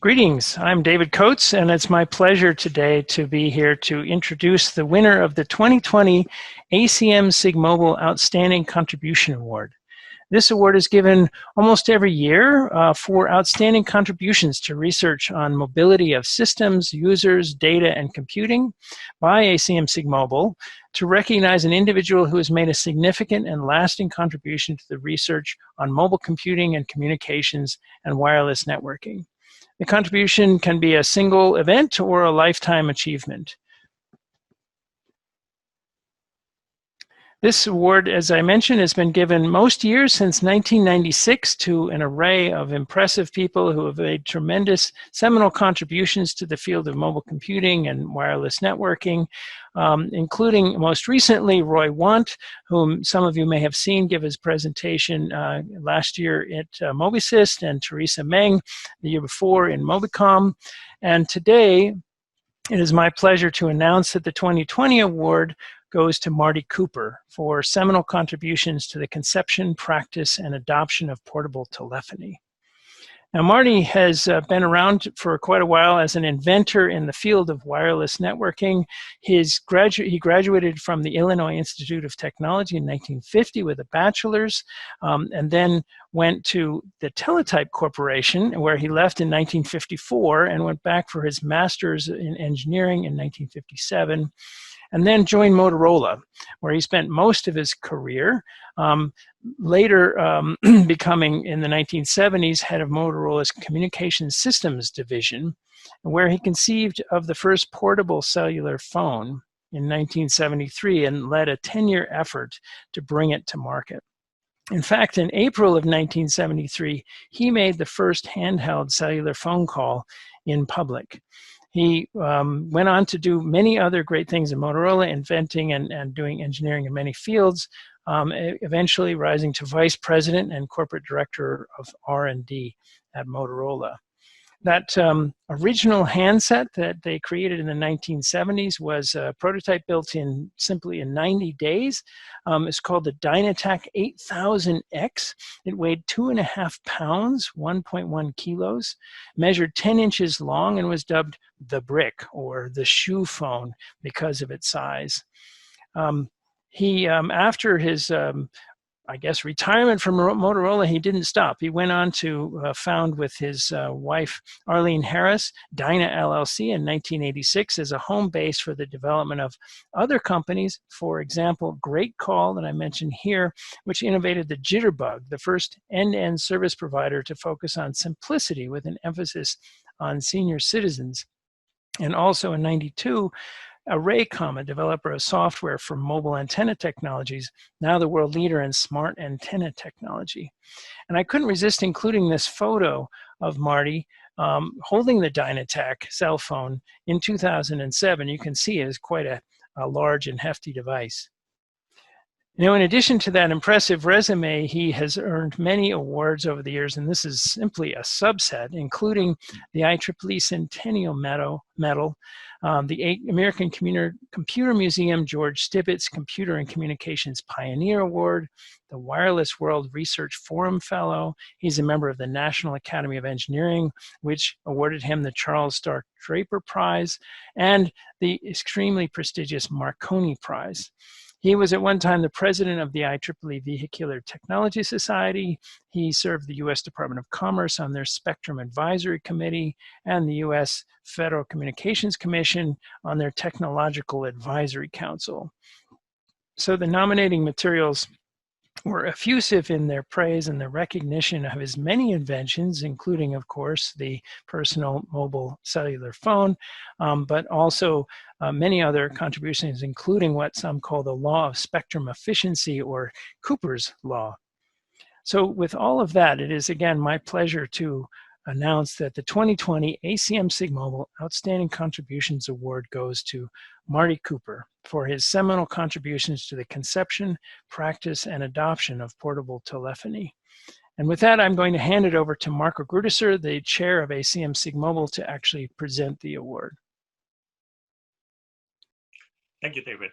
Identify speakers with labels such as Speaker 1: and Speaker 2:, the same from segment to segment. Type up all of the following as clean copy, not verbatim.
Speaker 1: Greetings, I'm David Coates, and it's my pleasure today to be here to introduce the winner of the 2020 ACM SIG Mobile Outstanding Contribution Award. This award is given almost every year for outstanding contributions to research on mobility of systems, users, data, and computing by ACM SIG Mobile to recognize an individual who has made a significant and lasting contribution to the research on mobile computing and communications and wireless networking. The contribution can be a single event or a lifetime achievement. This award, as I mentioned, has been given most years since 1996 to an array of impressive people who have made tremendous seminal contributions to the field of mobile computing and wireless networking, including most recently Roy Want, whom some of you may have seen give his presentation last year at MobiSys, and Teresa Meng the year before in Mobicom. And today, it is my pleasure to announce that the 2020 award goes to Marty Cooper for seminal contributions to the conception, practice, and adoption of portable telephony. Now, Marty has been around for quite a while as an inventor in the field of wireless networking. He graduated from the Illinois Institute of Technology in 1950 with a bachelor's, and then went to the Teletype Corporation, where he left in 1954 and went back for his master's in engineering in 1957. And then joined Motorola, where he spent most of his career, later becoming, in the 1970s, head of Motorola's Communications Systems Division, where he conceived of the first portable cellular phone in 1973 and led a 10-year effort to bring it to market. In fact, in April of 1973, he made the first handheld cellular phone call in public. He went on to do many other great things in Motorola, inventing and doing engineering in many fields, eventually rising to vice president and corporate director of R&D at Motorola. That original handset that they created in the 1970s was a prototype built simply in 90 days. It's called the Dynatac 8000X. It weighed 2.5 pounds, 1.1 kilos, measured 10 inches long, and was dubbed the brick or the shoe phone because of its size. After his retirement from Motorola, he didn't stop. He went on to found with his wife, Arlene Harris, Dyna LLC in 1986 as a home base for the development of other companies. For example, Great Call that I mentioned here, which innovated the Jitterbug, the first end-to-end service provider to focus on simplicity with an emphasis on senior citizens. And also in 92, Raycom, a developer of software for mobile antenna technologies, now the world leader in smart antenna technology. And I couldn't resist including this photo of Marty holding the Dynatac cell phone in 2007. You can see it is quite a large and hefty device. Now, in addition to that impressive resume, he has earned many awards over the years, and this is simply a subset, including the IEEE Centennial Medal, the American Computer Museum George Stibitz Computer and Communications Pioneer Award, the Wireless World Research Forum Fellow. He's a member of the National Academy of Engineering, which awarded him the Charles Stark Draper Prize, and the extremely prestigious Marconi Prize. He was at one time the president of the IEEE Vehicular Technology Society. He served the U.S. Department of Commerce on their Spectrum Advisory Committee and the U.S. Federal Communications Commission on their Technological Advisory Council. So the nominating materials were effusive in their praise and the recognition of his many inventions, including, of course, the personal mobile cellular phone, but also many other contributions, including what some call the law of spectrum efficiency, or Cooper's law. So with all of that, it is again my pleasure to announce that the 2020 ACM SIG Mobile Outstanding Contributions Award goes to Marty Cooper for his seminal contributions to the conception, practice, and adoption of portable telephony. And with that, I'm going to hand it over to Marco Grudiser, the chair of ACM SIG Mobile, to actually present the award.
Speaker 2: Thank you, David.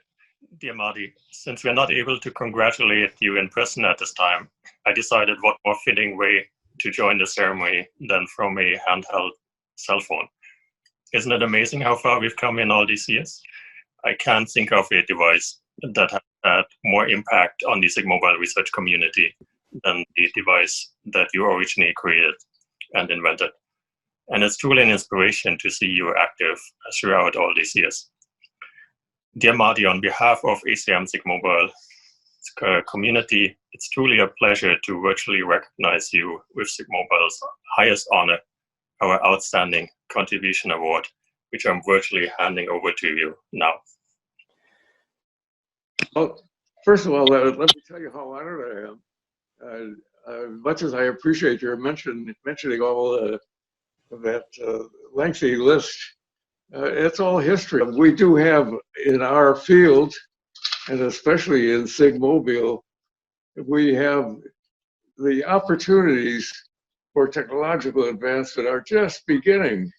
Speaker 2: Dear Marty, since we're not able to congratulate you in person at this time, I decided what more fitting way to join the ceremony than from a handheld cell phone. Isn't it amazing how far we've come in all these years? I can't think of a device that has had more impact on the SIG Mobile research community than the device that you originally created and invented. And it's truly an inspiration to see you active throughout all these years. Dear Marty, on behalf of ACM SIG Mobile community, it's truly a pleasure to virtually recognize you with SIG Mobile's highest honor, our Outstanding Contribution Award, which I'm virtually handing over to you now.
Speaker 3: Well, first of all, let me tell you how honored I am. Much as I appreciate your mentioning all that lengthy list, it's all history. We do have in our field, and especially in SIG Mobile, we have the opportunities for technological advancement are just beginning.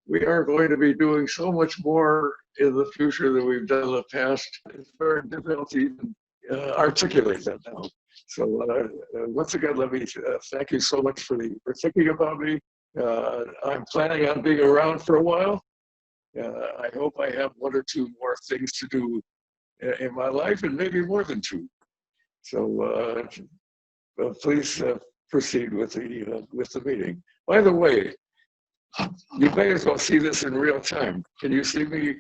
Speaker 3: We are going to be doing so much more in the future than we've done in the past. It's very difficult to even articulate that now. So once again, let me thank you so much for thinking about me. I'm planning on being around for a while. I hope I have one or two more things to do in my life, and maybe more than two. So please proceed with the meeting. By the way, you may as well see this in real time. Can you see me?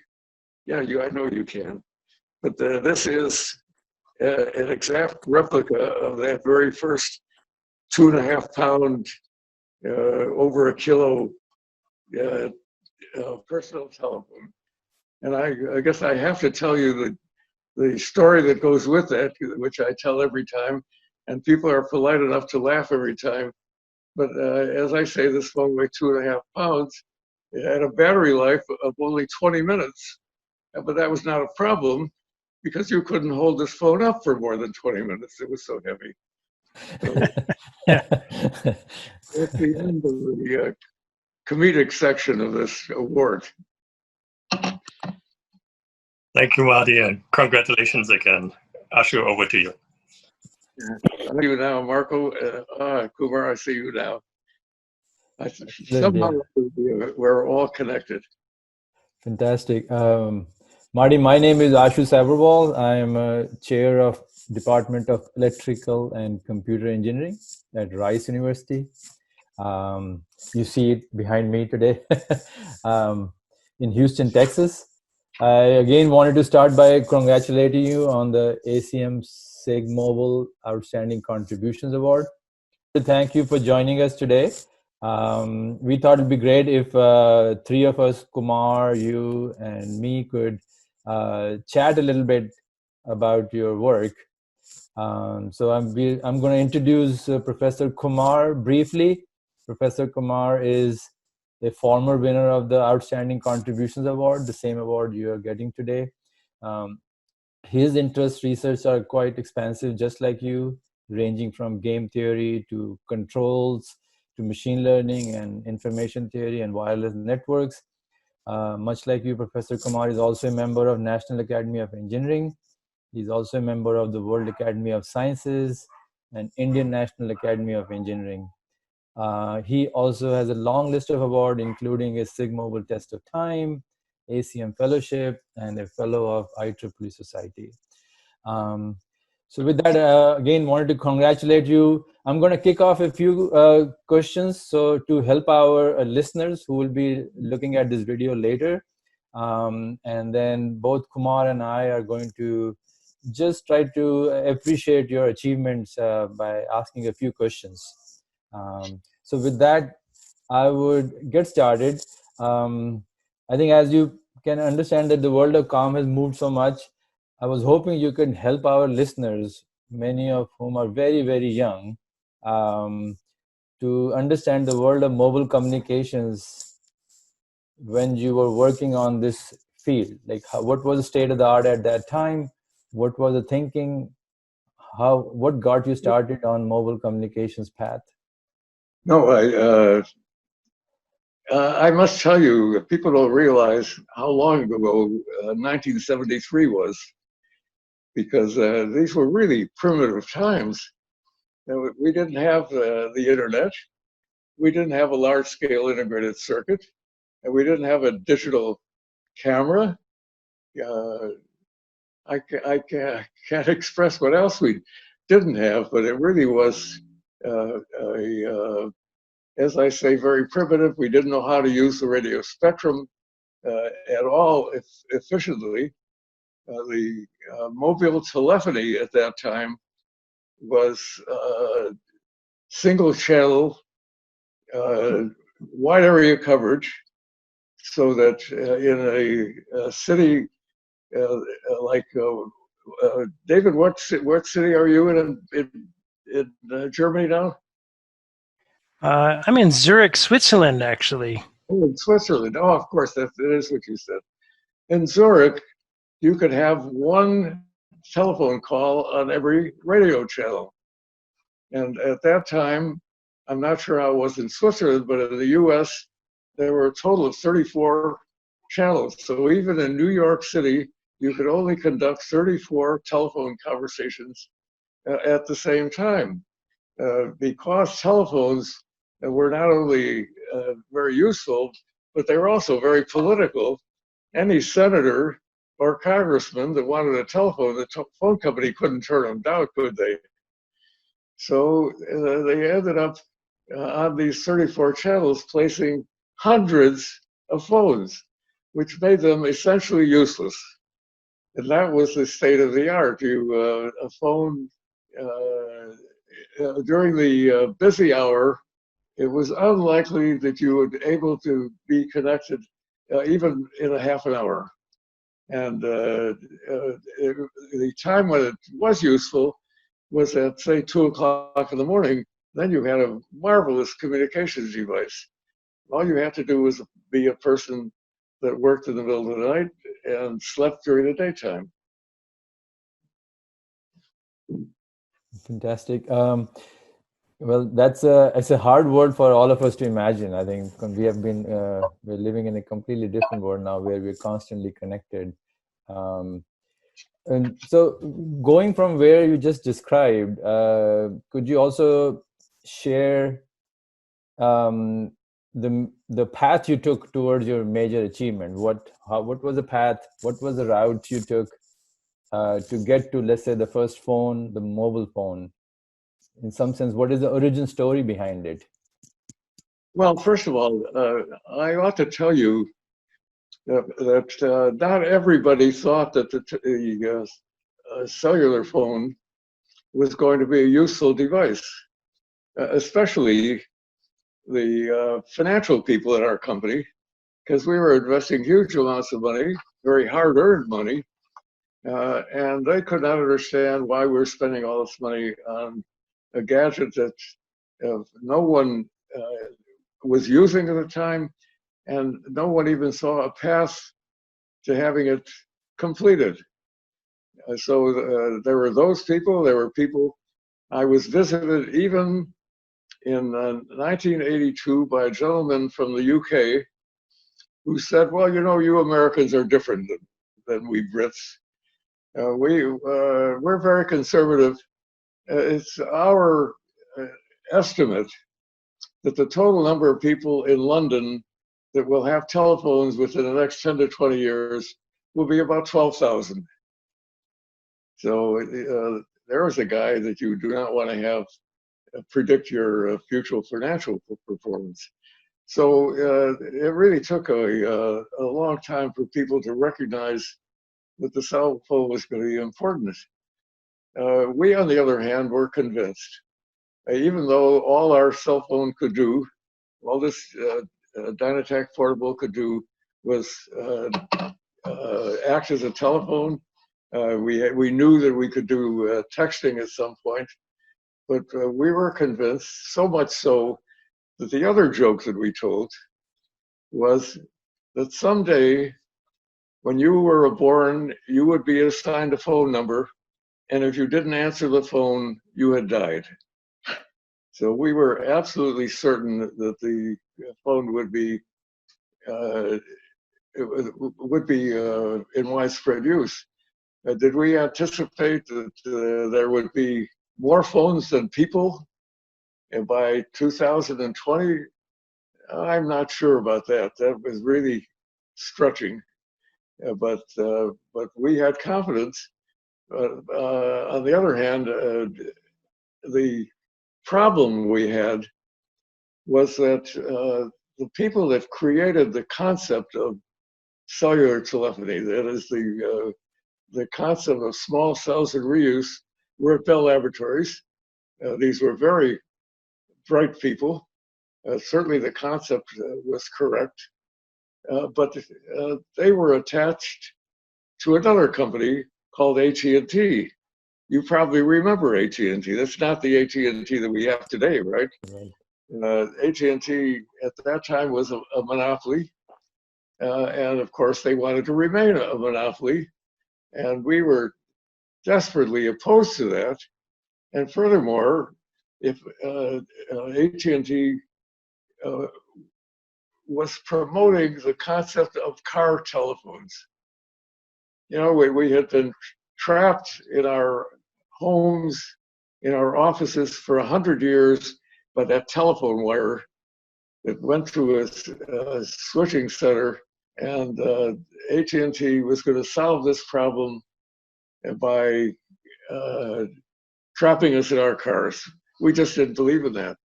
Speaker 3: Yeah, I know you can. But this is an exact replica of that very first 2.5 pound, over a kilo personal telephone. And I guess I have to tell you the story that goes with that, which I tell every time, and people are polite enough to laugh every time. But as I say, this phone weighed 2.5 pounds. It had a battery life of only 20 minutes. But that was not a problem because you couldn't hold this phone up for more than 20 minutes. It was so heavy. So, that's the end of the comedic section of this award.
Speaker 2: Thank you, Marty, and congratulations again. Ashu, over to you.
Speaker 3: I see you now, Marco. Kumar, I see you now. Somehow we're all connected.
Speaker 4: Fantastic. Marty, my name is Ashu Sabarwal. I am chair of Department of Electrical and Computer Engineering at Rice University. You see it behind me today in Houston, Texas. I again wanted to start by congratulating you on the ACM SIG Mobile Outstanding Contributions Award. Thank you for joining us today. We thought it'd be great if three of us, Kumar, you, and me, could chat a little bit about your work. So I'm going to introduce Professor Kumar briefly. Professor Kumar is a former winner of the Outstanding Contributions Award, the same award you are getting today. His interest research are quite expansive, just like you, ranging from game theory to controls to machine learning and information theory and wireless networks. Much like you, Professor Kumar is also a member of National Academy of Engineering. He's also a member of the World Academy of Sciences and Indian National Academy of Engineering. He also has a long list of awards, including a SIG Mobile Test of Time, ACM Fellowship, and a Fellow of IEEE Society. So with that, again, wanted to congratulate you. I'm going to kick off a few questions so to help our listeners who will be looking at this video later. And then both Kumar and I are going to just try to appreciate your achievements by asking a few questions. So with that, I would get started. I think as you can understand that the world of comm has moved so much, I was hoping you could help our listeners, many of whom are very, very young, to understand the world of mobile communications when you were working on this field. Like, what was the state of the art at that time? What was the thinking? What got you started on mobile communications path?
Speaker 3: No, I must tell you, people don't realize how long ago 1973 was, because these were really primitive times. We didn't have the internet. we didn't have a large-scale integrated circuit, and we didn't have a digital camera. I can't express what else we didn't have, but it really was, as I say, very primitive. We didn't know how to use the radio spectrum at all efficiently. The mobile telephony at that time was single channel, wide area coverage, so that in a city like David, what city are you in Germany now?
Speaker 1: I'm in Zurich, Switzerland, actually.
Speaker 3: Oh, in Switzerland. Oh, of course, that is what you said. In Zurich, you could have one telephone call on every radio channel. And at that time, I'm not sure how it was in Switzerland, but in the US, there were a total of 34 channels. So even in New York City, you could only conduct 34 telephone conversations at the same time. Because telephones were not only very useful, but they were also very political. Any senator or congressman that wanted a telephone, the phone company couldn't turn them down, could they? So they ended up on these 34 channels placing hundreds of phones, which made them essentially useless. And that was the state of the art. A phone during the busy hour, it was unlikely that you would be able to be connected even in a half an hour. And the time when it was useful was at, say, 2 o'clock in the morning. Then you had a marvelous communications device. All you had to do was be a person that worked in the middle of the night and slept during the daytime.
Speaker 4: Fantastic. Well, it's a hard world for all of us to imagine. I think we have been we're living in a completely different world now, where we're constantly connected. And so, going from where you just described, could you also share the path you took towards your major achievement? What was the path? What was the route you took to get to, let's say, the first phone, the mobile phone? In some sense, what is the origin story behind it?
Speaker 3: Well, first of all, I ought to tell you that not everybody thought that the cellular phone was going to be a useful device, especially the financial people in our company, because we were investing huge amounts of money, very hard-earned money, and they could not understand why we were spending all this money on a gadget that no one was using at the time, and no one even saw a path to having it completed. So there were those people. There were people. I was visited even in 1982 by a gentleman from the UK who said, well, you know, you Americans are different than we Brits. We're very conservative. It's our estimate that the total number of people in London that will have telephones within the next 10 to 20 years will be about 12,000. So there is a guy that you do not want to have predict your future financial performance. So it really took a long time for people to recognize that the cell phone was going to be important. We, on the other hand, were convinced. Even though all our cell phone could do, all this Dynatac portable could do was act as a telephone. We knew that we could do texting at some point, but we were convinced, so much so that the other joke that we told was that someday when you were born, you would be assigned a phone number, and if you didn't answer the phone, you had died. So we were absolutely certain that the phone would be in widespread use. Did we anticipate that there would be more phones than people And by 2020, I'm not sure about that. That was really stretching. But we had confidence. On the other hand, the problem we had was that the people that created the concept of cellular telephony, that is the concept of small cells and reuse, were at Bell Laboratories. These were very bright people. Certainly the concept was correct, but they were attached to another company called AT&T. You probably remember AT&T. That's not the AT&T that we have today, right? AT&T at that time was a monopoly, and of course they wanted to remain a monopoly, and we were desperately opposed to that. And furthermore, if AT&T was promoting the concept of car telephones, you know, we had been trapped in our homes, in our offices for 100 years by that telephone wire that went through a switching center, and AT&T was going to solve this problem by trapping us in our cars. We just didn't believe in that.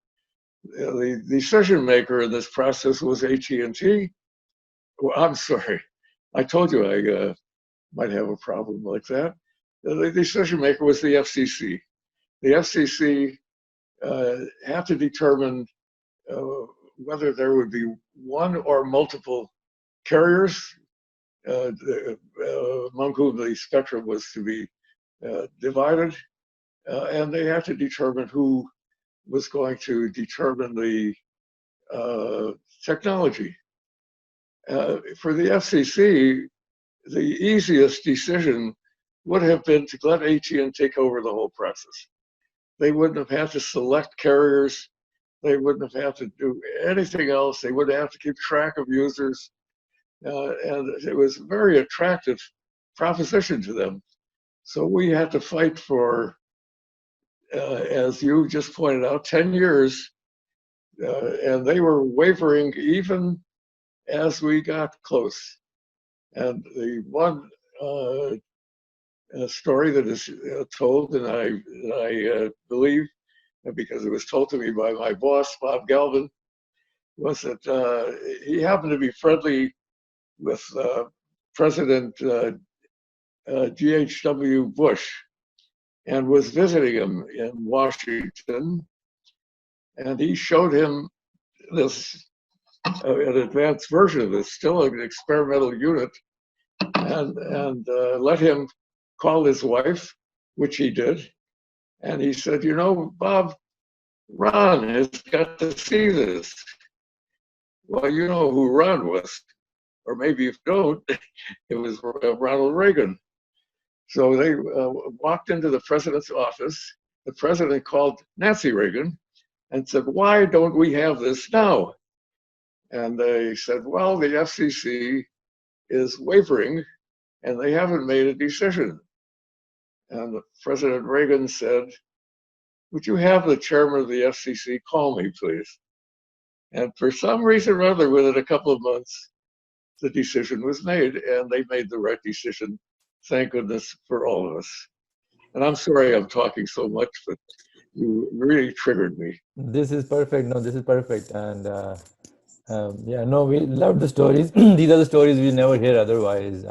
Speaker 3: The decision maker in this process was AT&T. Well, I'm sorry, I told you I might have a problem like that. The decision maker was the FCC. The FCC had to determine whether there would be one or multiple carriers among whom the spectrum was to be divided, and they had to determine who was going to determine the technology. For the FCC, the easiest decision would have been to let AT&T take over the whole process. They wouldn't have had to select carriers. They wouldn't have had to do anything else. They wouldn't have to keep track of users. And it was a very attractive proposition to them. So we had to fight for, as you just pointed out, 10 years. And they were wavering even as we got close. And the one story that is told, and I believe, because it was told to me by my boss, Bob Galvin, was that he happened to be friendly with President G.H.W. Bush and was visiting him in Washington. And he showed him this, an advanced version of this, still an experimental unit, and let him call his wife, which he did. And he said, you know, Bob, Ron has got to see this. Well, you know who Ron was, or maybe if you don't, it was Ronald Reagan. So they walked into the president's office. The president called Nancy Reagan and said, why don't we have this now? And they said, well, the FCC is wavering and they haven't made a decision. And President Reagan said, would you have the chairman of the FCC call me, please? And for some reason or other, within a couple of months, the decision was made, and they made the right decision. Thank goodness for all of us. And I'm sorry I'm talking so much, but you really triggered me.
Speaker 4: This is perfect. No, this is perfect. And yeah, no, we love the stories. These are the stories we never hear otherwise.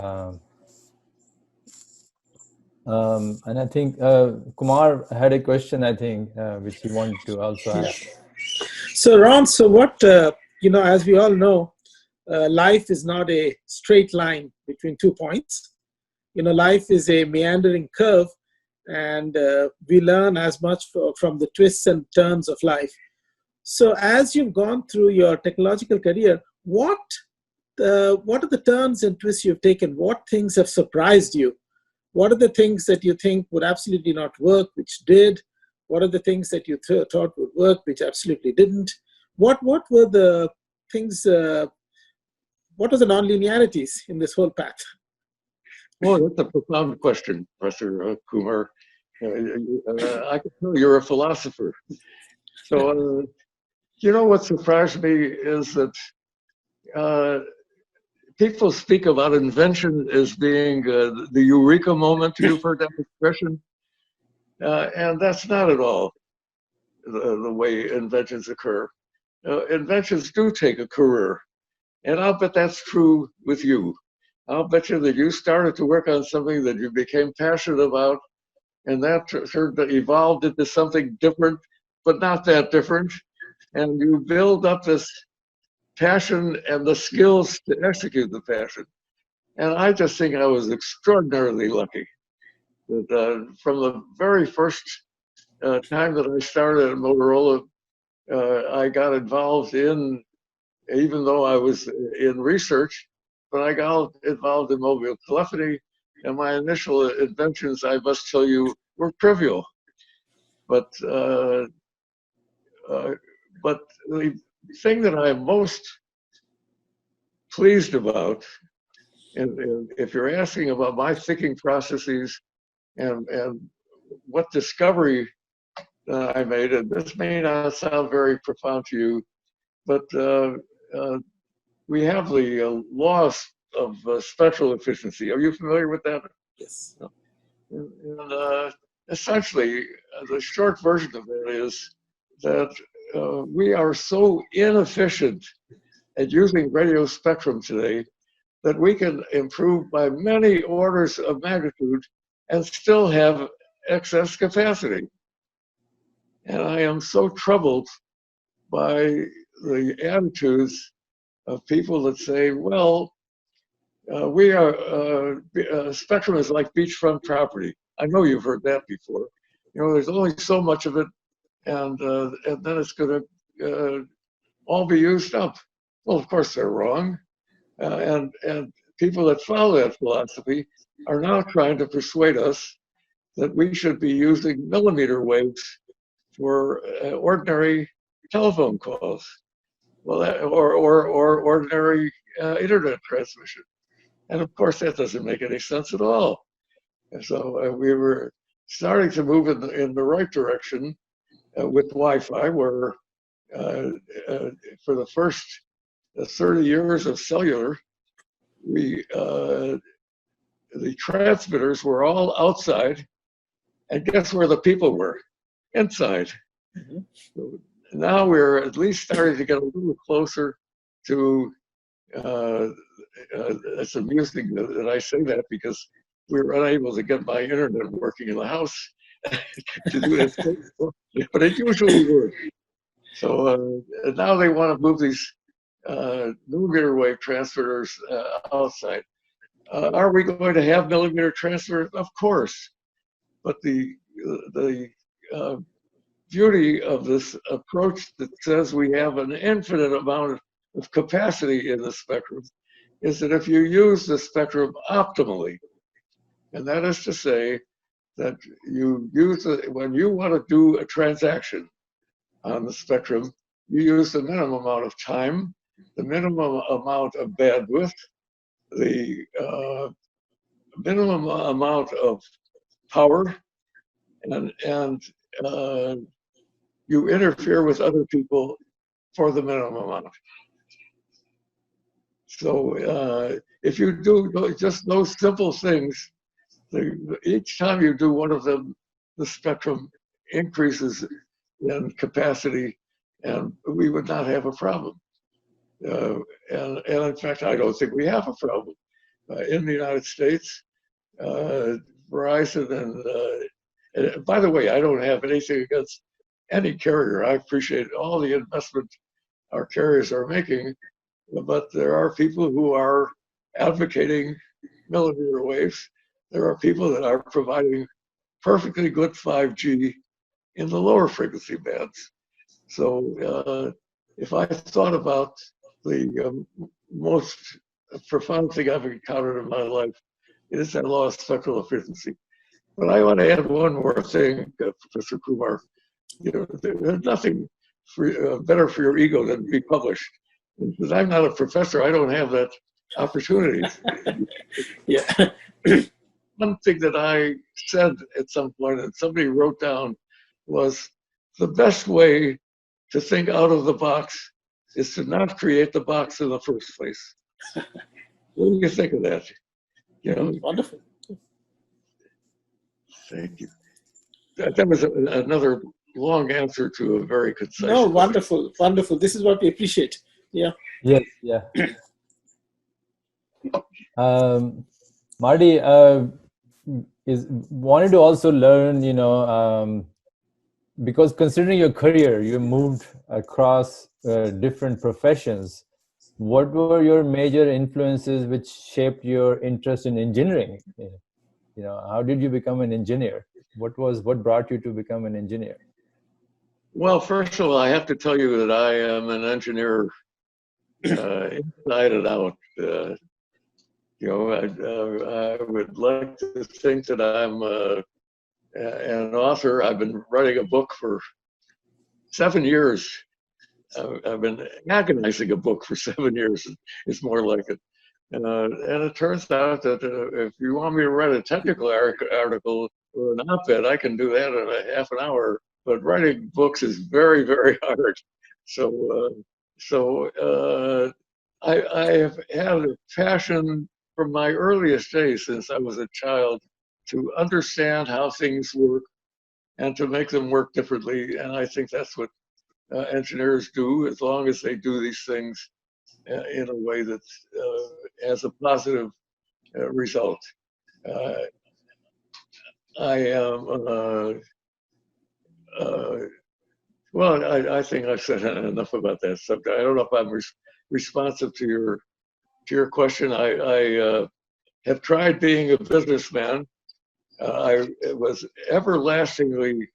Speaker 4: And I think Kumar had a question, I think, which he wanted to also ask.
Speaker 5: So Ron, so what, as we all know, life is not a straight line between 2 points. Life is a meandering curve, and we learn as much from the twists and turns of life. So as you've gone through your technological career, what are the turns and twists you've taken? What things have surprised you? What are the things that you think would absolutely not work, which did? What are the things that you thought would work, which absolutely didn't? What were the things, what are the non-linearities in this whole path?
Speaker 3: Well, that's a profound question, Professor Kumar. I can tell you're a philosopher. So, you know what surprised me is that people speak about invention as being the eureka moment. You've heard that expression, and that's not at all the way inventions occur. Inventions do take a career, and I'll bet that's true with you. I'll bet you that you started to work on something that you became passionate about, and that sort of evolved into something different, but not that different. And you build up this passion and the skills to execute the passion. And I just think I was extraordinarily lucky that from the very first time that I started at Motorola, I got involved in, even though I was in research, but I got involved in mobile telephony. And my initial inventions, I must tell you, were trivial. But the thing that I'm most pleased about, and if you're asking about my thinking processes and what discovery I made, and this may not sound very profound to you, but we have the laws of spectral efficiency. Are you familiar with that?
Speaker 5: Yes.
Speaker 3: And essentially, the short version of it is that we are so inefficient at using radio spectrum today that we can improve by many orders of magnitude and still have excess capacity. And I am so troubled by the attitudes of people that say, well, spectrum is like beachfront property. I know you've heard that before. You know, there's only so much of it, and then it's going to all be used up. Well, of course they're wrong, and people that follow that philosophy are now trying to persuade us that we should be using millimeter waves for ordinary telephone calls, well, or ordinary internet transmission. And of course, that doesn't make any sense at all. And so we were starting to move in the right direction with Wi-Fi, where for the first 30 years of cellular, the transmitters were all outside, and guess where the people were? Inside. Mm-hmm. So now we're at least starting to get a little closer to. It's amusing that I say that because we were unable to get my internet working in the house to do this, but it usually works. So now they want to move these millimeter wave transmitters outside. Are we going to have millimeter transmitters? Of course, but the beauty of this approach that says we have an infinite amount of capacity in the spectrum is that if you use the spectrum optimally, and that is to say that you use it when you want to do a transaction on the spectrum, you use the minimum amount of time, the minimum amount of bandwidth, the minimum amount of power, and you interfere with other people for the minimum amount. So if you do just those simple things, each time you do one of them, the spectrum increases in capacity, and we would not have a problem. And in fact, I don't think we have a problem. In the United States, Verizon and by the way, I don't have anything against any carrier. I appreciate all the investment our carriers are making, but there are people who are advocating millimeter waves. There are people that are providing perfectly good 5G in the lower frequency bands. So if I thought about the most profound thing I've encountered in my life, it is that law of spectral efficiency. But I want to add one more thing, Professor Kumar. You know, there's nothing better for your ego than to be published. Because I'm not a professor, I don't have that opportunity.
Speaker 5: Yeah.
Speaker 3: One thing that I said at some point, and somebody wrote down, was the best way to think out of the box is to not create the box in the first place. What do you think of that? You know,
Speaker 5: Wonderful.
Speaker 3: thank you. That was another long answer to a very concise
Speaker 5: No,
Speaker 3: question.
Speaker 5: wonderful, wonderful. This is what we appreciate. Yeah.
Speaker 4: Yes, yeah. Marty, wanted to also learn, you know, because considering your career, you moved across different professions. What were your major influences which shaped your interest in engineering? You know, how did you become an engineer? What brought you to become an engineer?
Speaker 3: Well, first of all, I have to tell you that I am an engineer inside and out. You know, I would like to think that I'm an author. I've been writing a book for 7 years. I've been agonizing a book for 7 years. It's more like it. And it turns out that if you want me to write a technical article or an op-ed, I can do that in a half an hour. But writing books is very, very hard. I have had a passion from my earliest days since I was a child to understand how things work and to make them work differently. And I think that's what engineers do, as long as they do these things in a way that has a positive result. I am, well, I think I've said enough about that subject. I don't know if I'm responsive to your question. I have tried being a businessman. I was everlastingly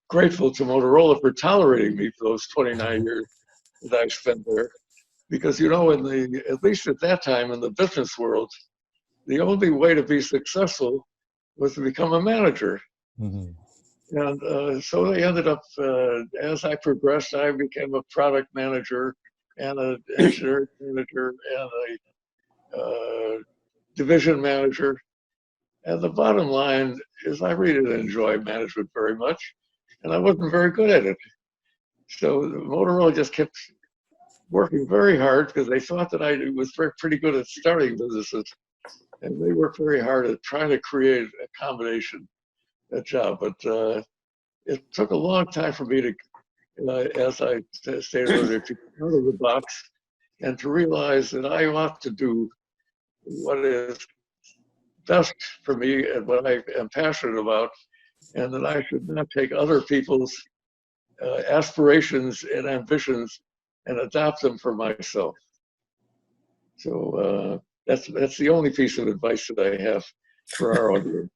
Speaker 3: grateful to Motorola for tolerating me for those 29 years that I spent there. Because, you know, at least at that time in the business world, the only way to be successful was to become a manager. Mm-hmm. And so they ended up, as I progressed, I became a product manager and an engineering manager and a division manager. And the bottom line is I really didn't enjoy management very much, and I wasn't very good at it. So Motorola just kept working very hard because they thought that I was pretty good at starting businesses, and they worked very hard at trying to create a combination, a job. But it took a long time for me to, as I stated earlier, to come out of the box and to realize that I ought to do what is best for me and what I am passionate about, and that I should not take other people's aspirations and ambitions and adopt them for myself. So that's the only piece of advice that I have for our audience.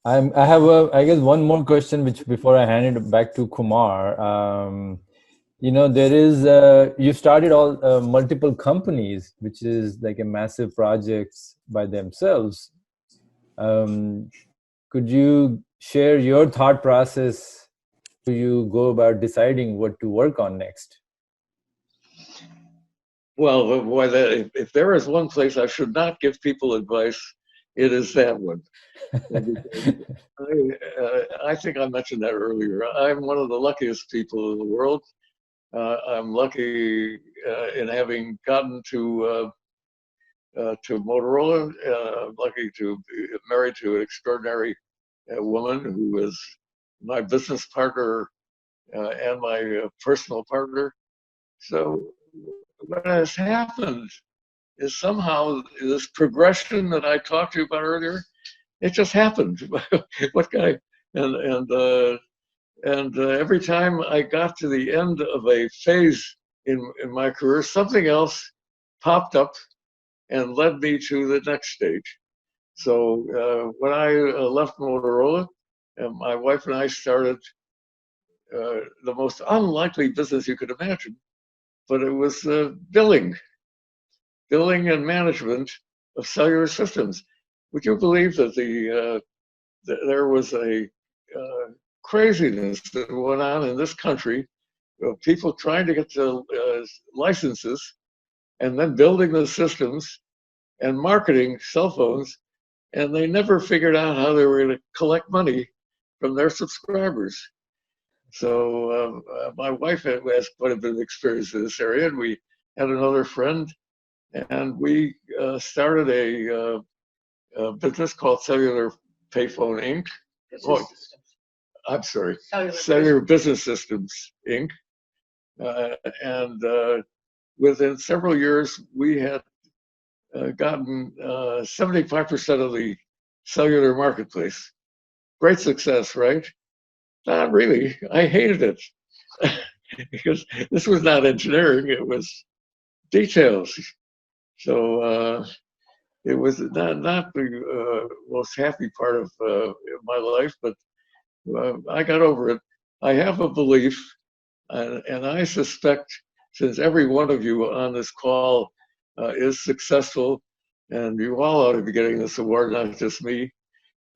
Speaker 4: I have I guess one more question, which before I hand it back to Kumar. You know, there is you started all multiple companies, which is like a massive projects by themselves. Could you share your thought process? Do you go about deciding what to work on next?
Speaker 3: Well, boy, if there is one place I should not give people advice, it is that one. I think I mentioned that earlier. I'm one of the luckiest people in the world. I'm lucky in having gotten to Motorola. I'm lucky to be married to an extraordinary woman who is my business partner and my personal partner. So what has happened is somehow this progression that I talked to you about earlier, it just happened. What guy? And every time I got to the end of a phase in my career, something else popped up and led me to the next stage. So when I left Motorola, my wife and I started the most unlikely business you could imagine, but it was billing and management of cellular systems. Would you believe that there was a craziness that went on in this country of people trying to get the licenses and then building the systems and marketing cell phones, and they never figured out how they were going to collect money from their subscribers. So my wife has quite a bit of experience in this area, and we had another friend, and we started a business called Cellular Payphone Inc. Oh, I'm sorry, Cellular Business Systems Inc. And within several years, we had gotten 75% of the cellular marketplace. Great success, right? Not really. I hated it because this was not engineering; it was details. So it was not the most happy part of my life, but I got over it. I have a belief, and I suspect, since every one of you on this call is successful, and you all ought to be getting this award, not just me,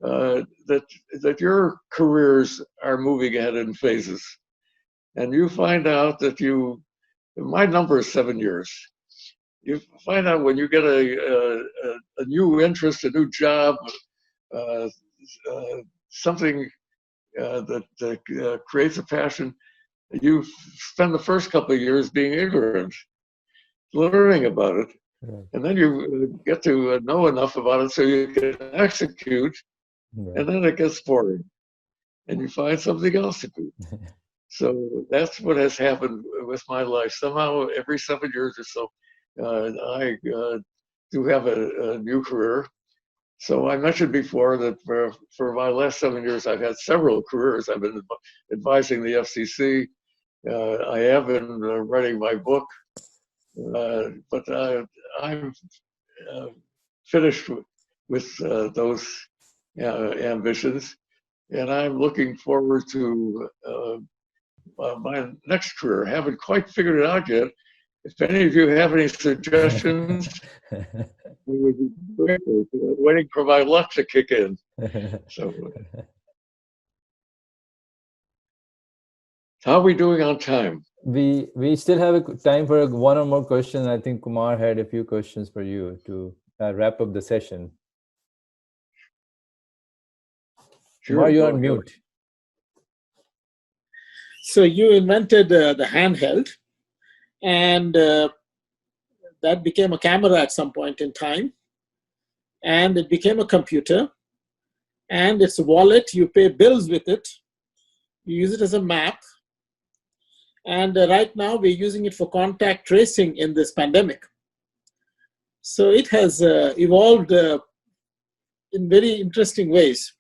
Speaker 3: that your careers are moving ahead in phases. And you find out that my number is 7 years. You find out when you get a new interest, a new job, something that creates a passion, you spend the first couple of years being ignorant, learning about it.
Speaker 4: Right.
Speaker 3: And then you get to know enough about it so you can execute,
Speaker 4: Right.
Speaker 3: and then it gets boring. And you find something else to do. So that's what has happened with my life. Somehow, every 7 years or so, I do have a new career. So I mentioned before that for my last 7 years, I've had several careers. I've been advising the FCC. I have been writing my book, but I'm finished with those ambitions, and I'm looking forward to my next career. I haven't quite figured it out yet. If any of you have any suggestions, we would be grateful. Waiting for my luck to kick in. So, how are we doing on time?
Speaker 4: We still have time for one or more question. I think Kumar had a few questions for you to wrap up the session.
Speaker 3: Sure,
Speaker 4: Kumar, you're on mute.
Speaker 5: So you invented the handheld, and that became a camera at some point in time, and it became a computer, and it's a wallet. You pay bills with it. You use it as a map. And right now we're using it for contact tracing in this pandemic. So it has evolved in very interesting ways.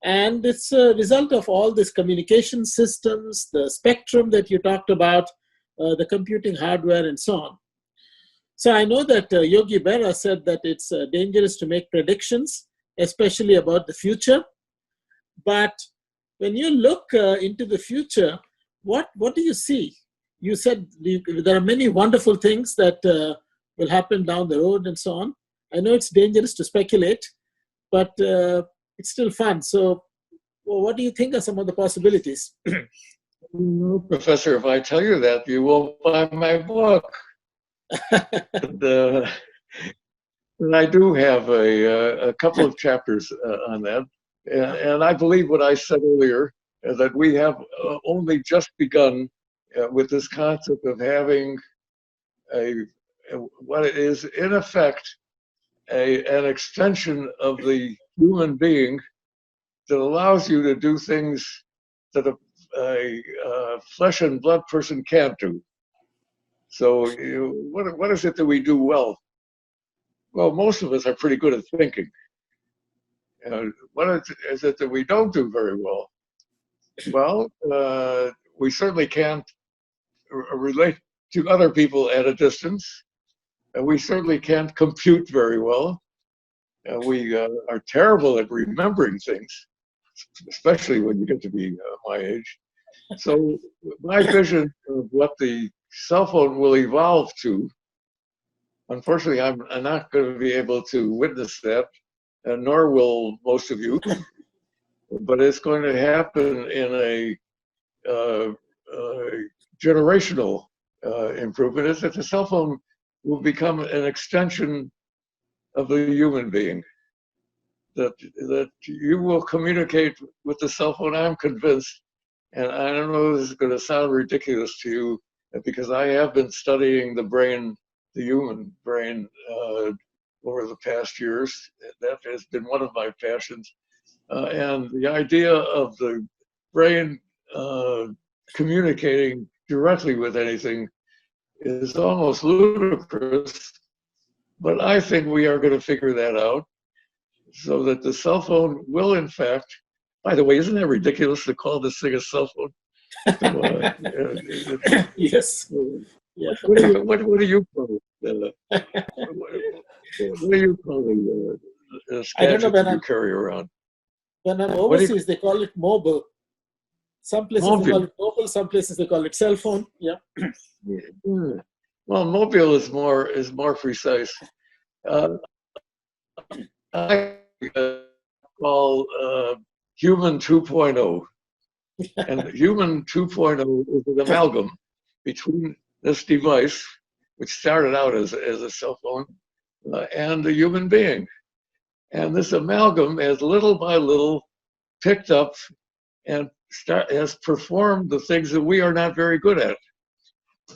Speaker 5: And it's a result of all these communication systems, the spectrum that you talked about, the computing hardware, and so on. So I know that Yogi Berra said that it's dangerous to make predictions, especially about the future. But when you look into the future, what do you see? You said there are many wonderful things that will happen down the road and so on. I know it's dangerous to speculate, but it's still fun. So what do you think are some of the possibilities?
Speaker 3: Professor, if I tell you that, you won't buy my book. And I do have a couple of chapters on that. And I believe what I said earlier, that we have only just begun with this concept of having what is in effect an extension of the human being that allows you to do things that a flesh and blood person can't do. So what is it that we do well? Well, most of us are pretty good at thinking. What is it that we don't do very well? Well, we certainly can't relate to other people at a distance. We certainly can't compute very well. We are terrible at remembering things, especially when you get to be my age. So my vision of what the cell phone will evolve to, unfortunately, I'm not going to be able to witness that, nor will most of you. But it's going to happen in a generational improvement. Is that the cell phone will become an extension of the human being. that you will communicate with the cell phone. I'm convinced, and I don't know if this is going to sound ridiculous to you, because I have been studying the brain, the human brain, over the past years. That has been one of my passions. And the idea of the brain communicating directly with anything is almost ludicrous, but I think we are going to figure that out so that the cell phone will, in fact, by the way, isn't it ridiculous to call this thing a cell phone?
Speaker 5: Yes.
Speaker 3: Yeah. What do you call it? What do you call the gadget that you carry around?
Speaker 5: When I'm overseas, they call it mobile. Some places they call it mobile, some places they call it cell phone. Yeah.
Speaker 3: Well, mobile is more precise. I call human 2.0. And human 2.0 is an amalgam between this device, which started out as a cell phone, and the human being. And this amalgam has little by little picked up and has performed the things that we are not very good at,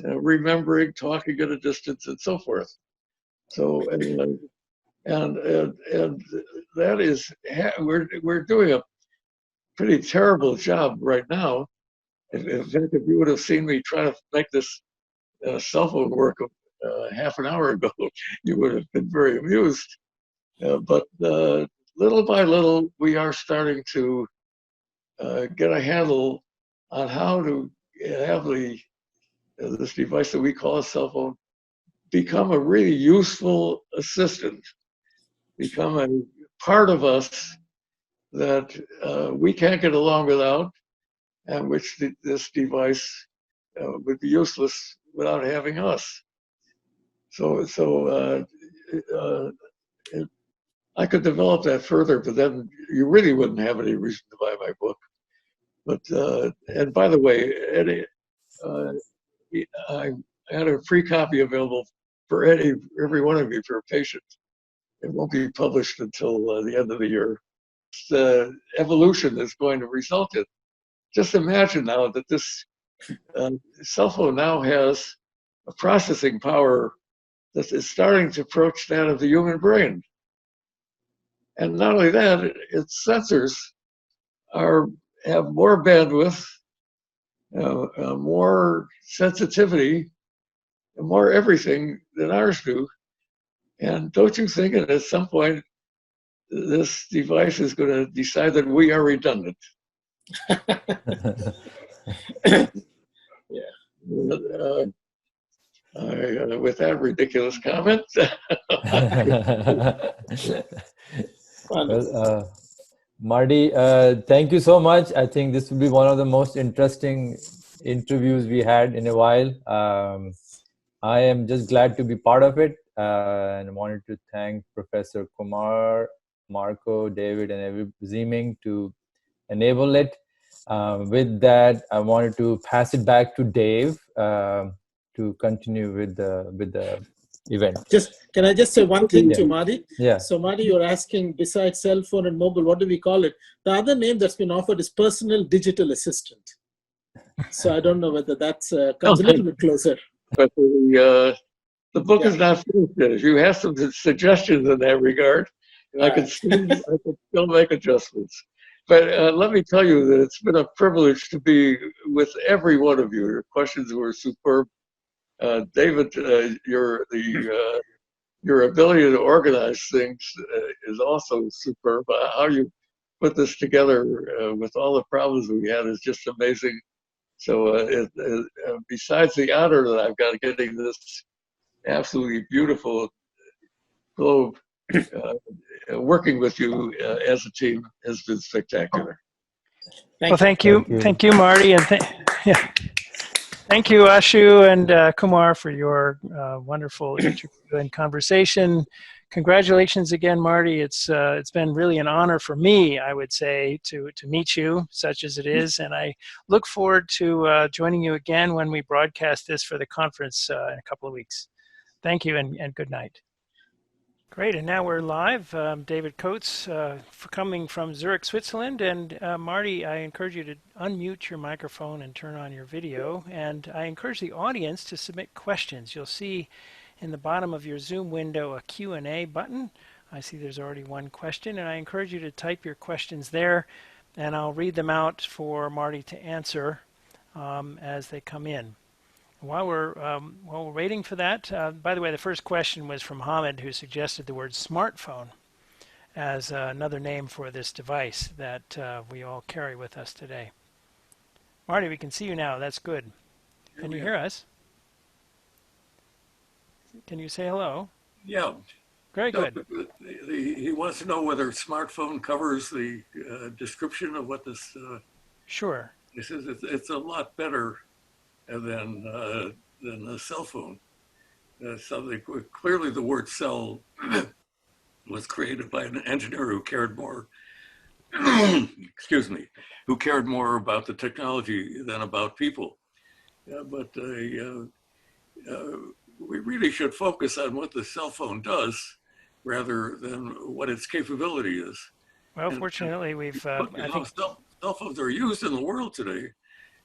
Speaker 3: remembering, talking at a distance, and so forth. So, and that is, we're doing a pretty terrible job right now. In fact, if you would have seen me try to make this cell phone work half an hour ago, you would have been very amused. But little by little, we are starting to get a handle on how to have this device that we call a cell phone become a really useful assistant, become a part of us that we can't get along without, and which this device would be useless without having us. So I could develop that further, but then you really wouldn't have any reason to buy my book. But and by the way, Eddie, I had a free copy available for every one of you for a patient. It won't be published until the end of the year. The evolution is going to result in. Just imagine now that this cell phone now has a processing power that is starting to approach that of the human brain. And not only that, its sensors have more bandwidth, more sensitivity, and more everything than ours do. And don't you think that at some point this device is going to decide that we are redundant? Yeah. With that ridiculous comment.
Speaker 4: Well, Marty, thank you so much. I think this will be one of the most interesting interviews we had in a while. I am just glad to be part of it, and I wanted to thank Professor Kumar, Marco, David, and Ziming to enable it. With that, I wanted to pass it back to Dave to continue with the event.
Speaker 5: Can I just say one thing to Marty?
Speaker 4: Yeah.
Speaker 5: So Marty, you're asking, besides cell phone and mobile, what do we call it? The other name that's been offered is personal digital assistant. So I don't know whether that's comes a little bit closer.
Speaker 3: But the book is not finished yet. If you have some suggestions in that regard, I could still make adjustments. But let me tell you that it's been a privilege to be with every one of you. Your questions were superb. David, your ability to organize things is also superb. How you put this together with all the problems we had is just amazing. So besides the honor that I've got getting this absolutely beautiful globe, working with you as a team has been spectacular.
Speaker 1: Thank you, Marty, and thank you, Ashu and Kumar, for your wonderful interview and conversation. Congratulations again, Marty. It's been really an honor for me, I would say, to meet you, such as it is, and I look forward to joining you again when we broadcast this for the conference in a couple of weeks. Thank you, and good night. Great, and now we're live. David Coates coming from Zurich, Switzerland. And Marty, I encourage you to unmute your microphone and turn on your video. And I encourage the audience to submit questions. You'll see in the bottom of your Zoom window a Q&A button. I see there's already one question, and I encourage you to type your questions there, and I'll read them out for Marty to answer as they come in. While we're waiting for that, by the way, the first question was from Hamid, who suggested the word smartphone as another name for this device that we all carry with us today. Marty, we can see you now. That's good. Can you hear us? Can you say hello?
Speaker 6: Yeah.
Speaker 1: Very good.
Speaker 6: He wants to know whether smartphone covers the description of what this.
Speaker 1: Sure.
Speaker 6: He says it's a lot better than a cell phone. Something clearly the word cell was created by an engineer who cared more. Excuse me, who cared more about the technology than about people. But we really should focus on what the cell phone does rather than what its capability is.
Speaker 1: Well, fortunately, we've. I think
Speaker 6: cell phones are used in the world today.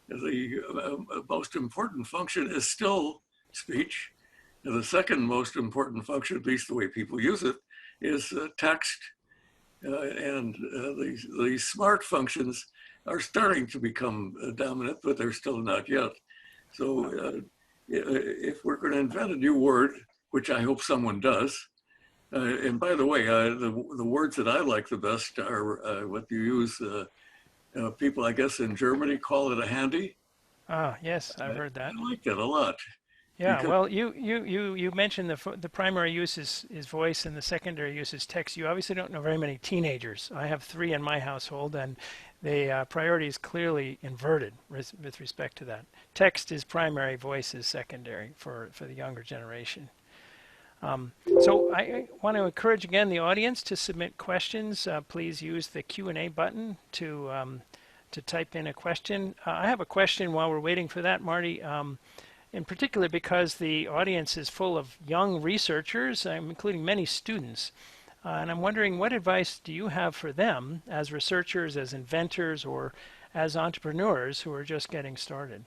Speaker 6: The most important function is still speech. And the second most important function, at least the way people use it, is text. And the smart functions are starting to become dominant, but they're still not yet. So if we're going to invent a new word, which I hope someone does, and by the way, the words that I like the best are what you use. People, I guess, in Germany call it a handy.
Speaker 1: Ah, yes, I've heard that.
Speaker 6: I like that a lot.
Speaker 1: Yeah, because, well, you mentioned the primary use is voice and the secondary use is text. You obviously don't know very many teenagers. I have 3 in my household, and the priority is clearly inverted with respect to that. Text is primary, voice is secondary for the younger generation. So I want to encourage again the audience to submit questions. Please use the Q&A button to type in a question. I have a question while we're waiting for that, Marty, in particular because the audience is full of young researchers, including many students. And I'm wondering, what advice do you have for them as researchers, as inventors, or as entrepreneurs who are just getting started?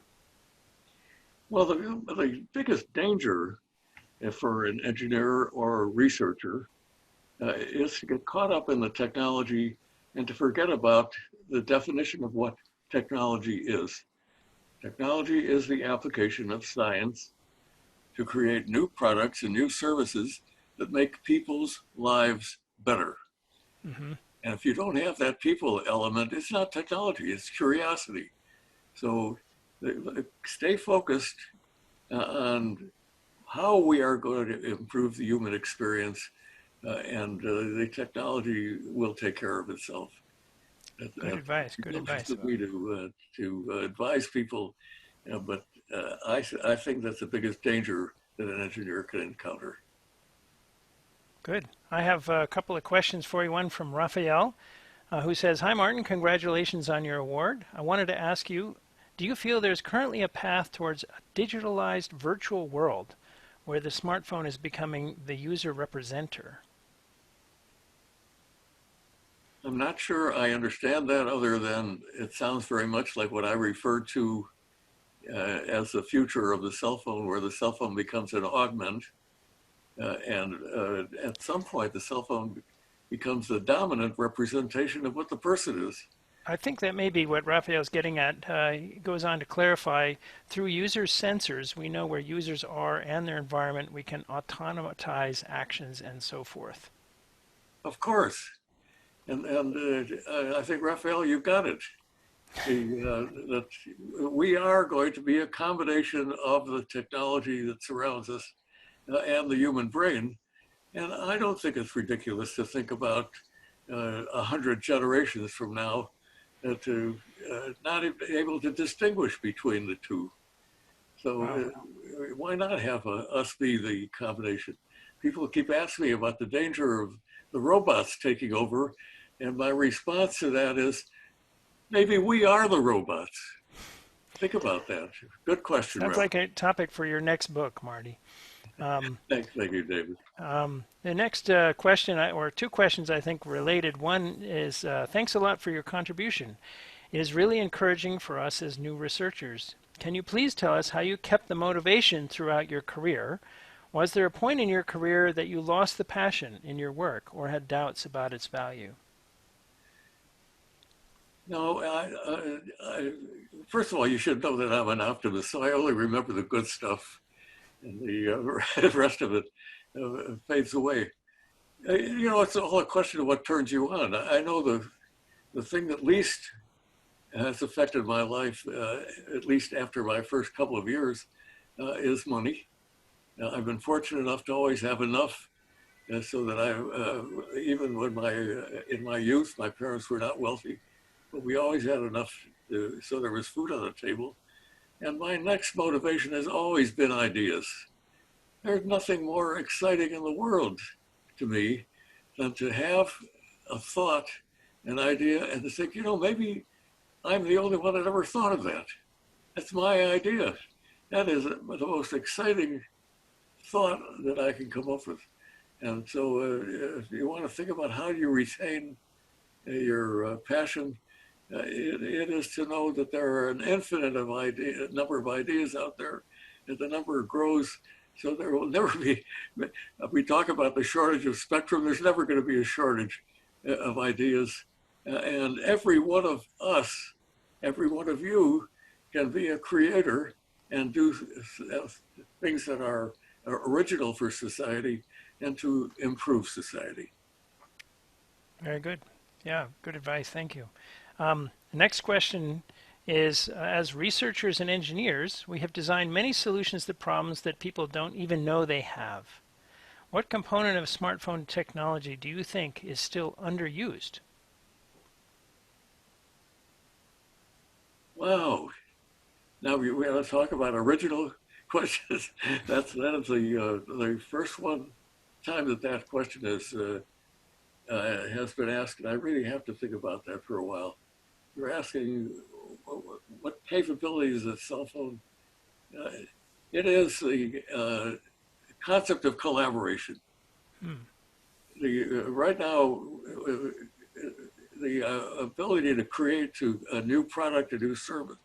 Speaker 6: Well, the biggest danger for an engineer or a researcher is to get caught up in the technology and to forget about the definition of what technology is. Technology is the application of science to create new products and new services that make people's lives better. Mm-hmm. And if you don't have that people element, it's not technology, it's curiosity. So stay focused on how we are going to improve the human experience, and the technology will take care of itself.
Speaker 1: Good advice. Good advice.
Speaker 6: Me to advise people, but I think that's the biggest danger that an engineer can encounter.
Speaker 1: Good. I have a couple of questions for you. One from Raphael, who says, "Hi, Martin. Congratulations on your award. I wanted to ask you, do you feel there's currently a path towards a digitalized virtual world where the smartphone is becoming the user representer?"
Speaker 6: I'm not sure I understand that, other than it sounds very much like what I refer to as the future of the cell phone, where the cell phone becomes an augment. And at some point, the cell phone becomes the dominant representation of what the person is.
Speaker 1: I think that may be what Raphael's getting at. He goes on to clarify, through user sensors, we know where users are and their environment. We can automatize actions and so forth.
Speaker 6: Of course. And I think, Raphael, you've got it. That we are going to be a combination of the technology that surrounds us and the human brain. And I don't think it's ridiculous to think about 100 generations from now to not be able to distinguish between the two. So why not have us be the combination? People keep asking me about the danger of the robots taking over. And my response to that is, maybe we are the robots. Think about that. Good question.
Speaker 1: Sounds like a topic for your next book, Marty.
Speaker 6: Thank you, David.
Speaker 1: The next question, or two questions I think related. One is, thanks a lot for your contribution. It is really encouraging for us as new researchers. Can you please tell us how you kept the motivation throughout your career? Was there a point in your career that you lost the passion in your work or had doubts about its value?
Speaker 6: No, first of all, you should know that I'm an optimist, so I only remember the good stuff, and the rest of it fades away. You know, it's all a question of what turns you on. I know the thing that least has affected my life, at least after my first couple of years, is money. I've been fortunate enough to always have enough, so that even when in my youth, my parents were not wealthy, but we always had enough, so there was food on the table. And my next motivation has always been ideas. There's nothing more exciting in the world to me than to have a thought, an idea, and to think, you know, maybe I'm the only one that ever thought of that. That's my idea. That is the most exciting thought that I can come up with. And so if you want to think about how you retain your passion, it is to know that there are an infinite number of ideas out there, and the number grows. So there will never be, we talk about the shortage of spectrum, there's never going to be a shortage of ideas. And every one of us, every one of you can be a creator and do things that are original for society and to improve society.
Speaker 1: Very good. Yeah, good advice. Thank you. The next question is, as researchers and engineers, we have designed many solutions to problems that people don't even know they have. What component of smartphone technology do you think is still underused?
Speaker 6: Wow. Now we have to talk about original questions. That is the first one time that question has been asked, and I really have to think about that for a while. You're asking what capabilities of cell phone. It is the concept of collaboration. Right now, the ability to create a new product, a new service,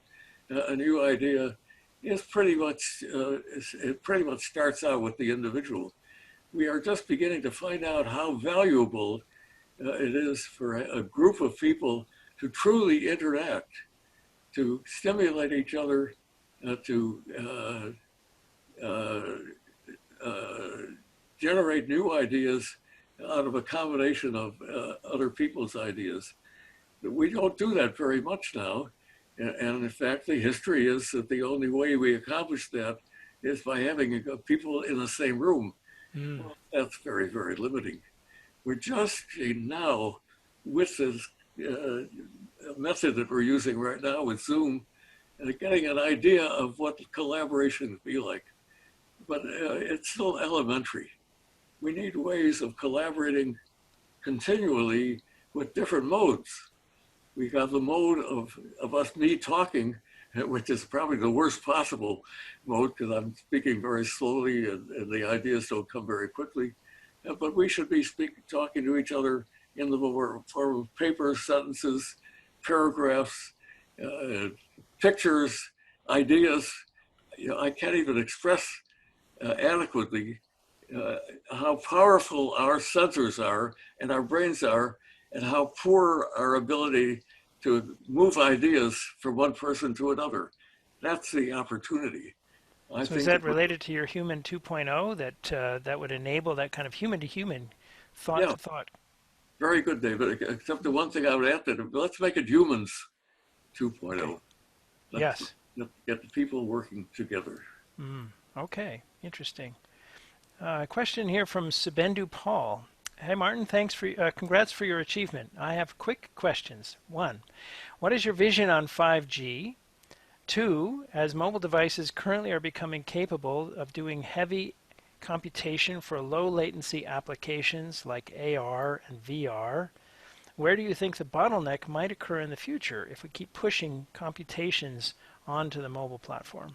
Speaker 6: a new idea, is pretty much it pretty much starts out with the individual. We are just beginning to find out how valuable it is for a group of people to truly interact, to stimulate each other, to generate new ideas out of a combination of other people's ideas. We don't do that very much now. And in fact, the history is that the only way we accomplish that is by having people in the same room. Well, that's very, very limiting. We're just now, with this method that we're using right now with Zoom, getting an idea of what collaboration would be like. But it's still elementary. We need ways of collaborating continually with different modes. We got the mode of me talking, which is probably the worst possible mode because I'm speaking very slowly and the ideas don't come very quickly. But we should be talking to each other in the form of paper, sentences, paragraphs, pictures, ideas. You know, I can't even express adequately how powerful our sensors are and our brains are, and how poor our ability to move ideas from one person to another. That's the opportunity.
Speaker 1: So is that related to your Human 2.0 that would enable that kind of human-to-human, thought-to-thought?
Speaker 6: Very good, David. Except the one thing I would add to it, let's make it Humans 2.0.
Speaker 1: Okay. Yes.
Speaker 6: Let's get the people working together.
Speaker 1: Okay, interesting. A question here from Subendu Paul. Hey Martin, thanks for congrats for your achievement. I have quick questions. 1, what is your vision on 5G? 2, as mobile devices currently are becoming capable of doing heavy computation for low latency applications like AR and VR, where do you think the bottleneck might occur in the future if we keep pushing computations onto the mobile platform?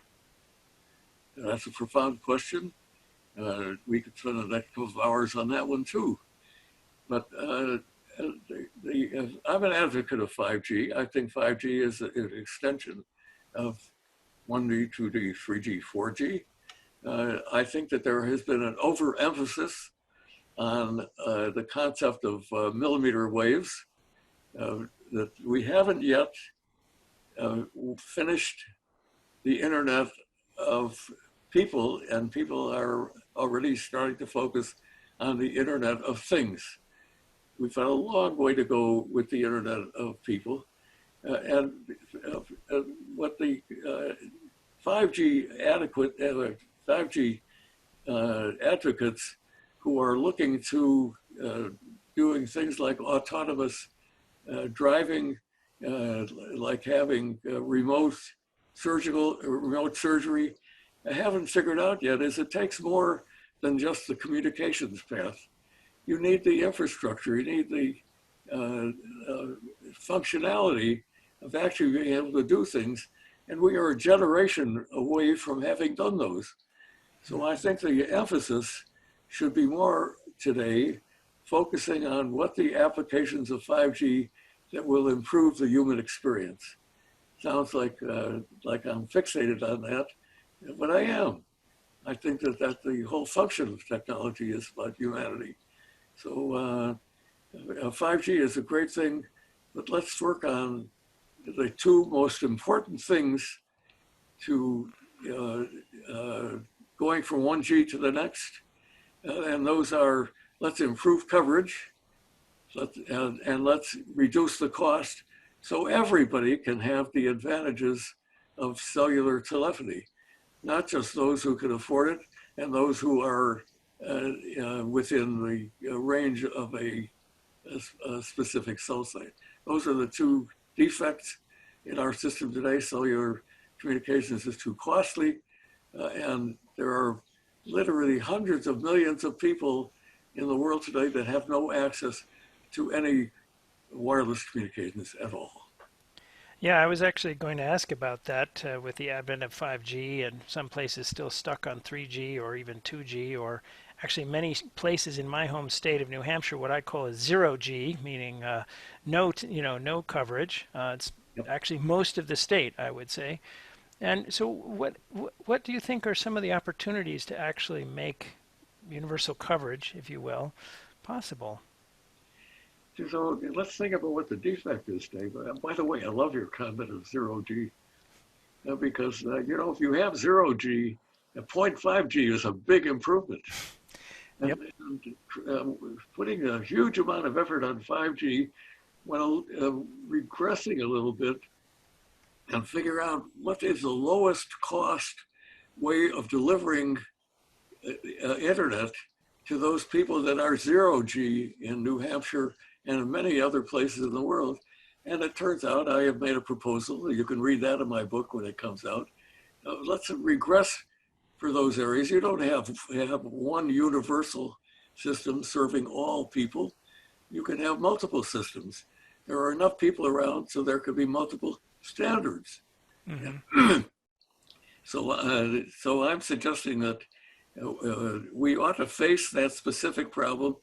Speaker 6: That's a profound question. We could spend the next couple of hours on that one too. But I'm an advocate of 5G. I think 5G is an extension of 1G, 2G, 3G, 4G. I think that there has been an overemphasis on the concept of millimeter waves, that we haven't yet finished the internet of people, and people are already starting to focus on the internet of things. We've got a long way to go with the internet of people. And what the 5G 5G advocates who are looking to doing things like autonomous driving, like having remote surgery, I haven't figured out yet is it takes more than just the communications path. You need the infrastructure, you need the functionality of actually being able to do things. And we are a generation away from having done those. So I think the emphasis should be more today focusing on what the applications of 5G that will improve the human experience. Sounds like I'm fixated on that, but I am. I think that the whole function of technology is about humanity. So 5G is a great thing, but let's work on the two most important things to going from 1G to the next. And those are, let's improve coverage, and let's reduce the cost so everybody can have the advantages of cellular telephony, not just those who can afford it and those who are within the range of a specific cell site. Those are the two defects in our system today. Cellular communications is too costly, and there are literally hundreds of millions of people in the world today that have no access to any wireless communications at all.
Speaker 1: Yeah, I was actually going to ask about that with the advent of 5G and some places still stuck on 3G or even 2G, or actually many places in my home state of New Hampshire, what I call a 0G, meaning no coverage. It's actually most of the state, I would say. And so what do you think are some of the opportunities to actually make universal coverage, if you will, possible?
Speaker 6: So let's think about what the defect is, Dave. By the way, I love your comment of 0G, because if you have 0G, 0.5G is a big improvement.
Speaker 1: Yep.
Speaker 6: And putting a huge amount of effort on 5G while regressing a little bit and figure out what is the lowest cost way of delivering internet to those people that are 0G in New Hampshire and in many other places in the world. And it turns out I have made a proposal. You can read that in my book when it comes out. Let's regress for those areas. You don't have one universal system serving all people. You can have multiple systems. There are enough people around so there could be multiple standards. Mm-hmm. So I'm suggesting that we ought to face that specific problem.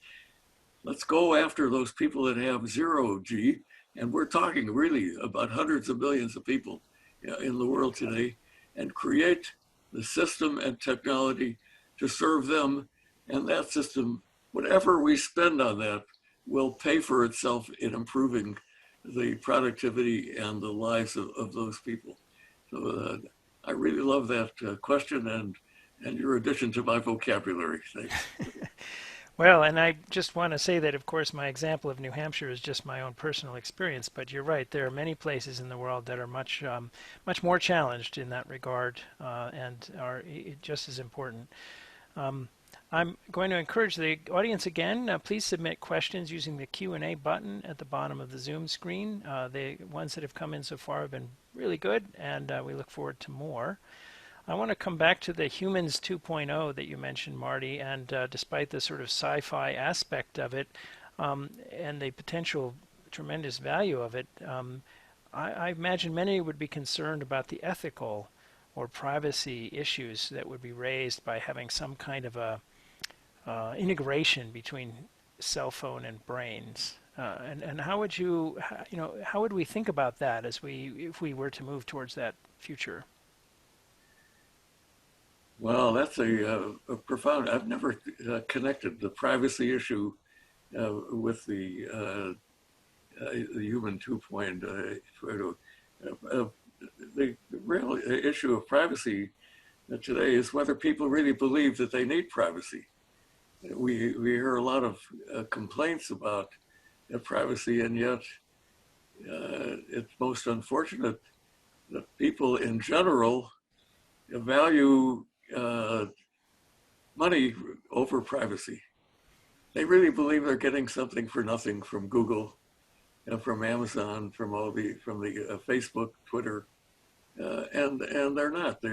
Speaker 6: Let's go after those people that have 0G, and we're talking really about hundreds of millions of people in the world today, and create the system and technology to serve them. And that system, whatever we spend on that, will pay for itself in improving the productivity and the lives of those people. So I really love that question and your addition to my vocabulary. Thanks.
Speaker 1: Well, and I just want to say that, of course, my example of New Hampshire is just my own personal experience. But you're right; there are many places in the world that are much more challenged in that regard, and are just as important. I'm going to encourage the audience again. Please submit questions using the Q&A button at the bottom of the Zoom screen. The ones that have come in so far have been really good, and we look forward to more. I want to come back to the Humans 2.0 that you mentioned, Marty, and despite the sort of sci-fi aspect of it and the potential tremendous value of it, I imagine many would be concerned about the ethical or privacy issues that would be raised by having some kind of a integration between cell phone and brains. And how would how would we think about that if we were to move towards that future?
Speaker 6: Well, that's a profound. I've never connected the privacy issue with the human 2.0. The real issue of privacy today is whether people really believe that they need privacy. We hear a lot of complaints about privacy, and yet it's most unfortunate that people in general value money over privacy. They really believe they're getting something for nothing from Google, from Amazon, from the Facebook, Twitter, and they're not. They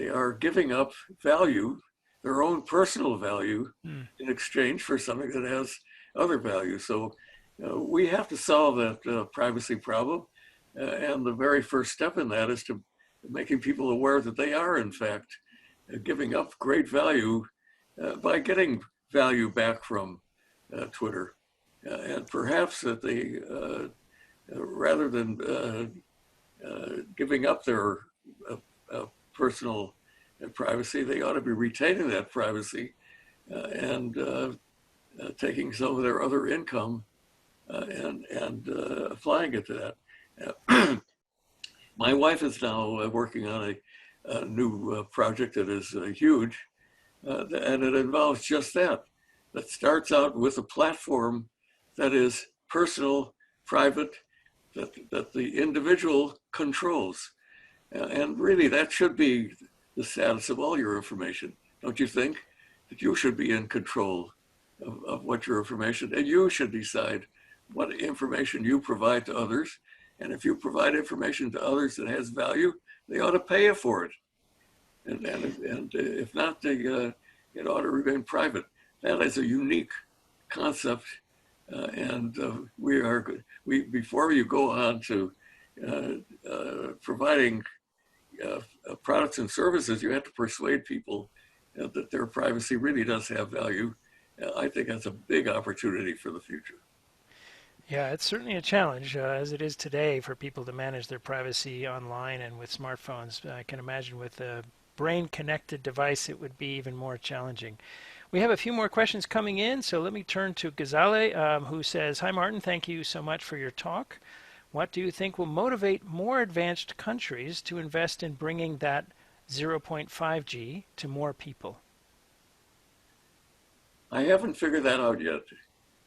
Speaker 6: are giving up value, their own personal value, in exchange for something that has other value. So we have to solve that privacy problem, and the very first step in that is to making people aware that they are, in fact, giving up great value by getting value back from Twitter. And perhaps that they, rather than giving up their personal privacy, they ought to be retaining that privacy and taking some of their other income and applying it to that. My wife is now working on a new project that is huge, and it involves just that. That starts out with a platform that is personal, private, that the individual controls. And really, that should be the status of all your information, don't you think? That you should be in control of what your information, and you should decide what information you provide to others. And if you provide information to others that has value, they ought to pay you for it. And if not, it ought to remain private. That is a unique concept. Before you go on to providing products and services, you have to persuade people that their privacy really does have value. I think that's a big opportunity for the future.
Speaker 1: Yeah, it's certainly a challenge, as it is today, for people to manage their privacy online and with smartphones. I can imagine with a brain-connected device, it would be even more challenging. We have a few more questions coming in, so let me turn to Ghazale, who says, "Hi, Martin. Thank you so much for your talk. What do you think will motivate more advanced countries to invest in bringing that 0.5G to more people?"
Speaker 6: I haven't figured that out yet.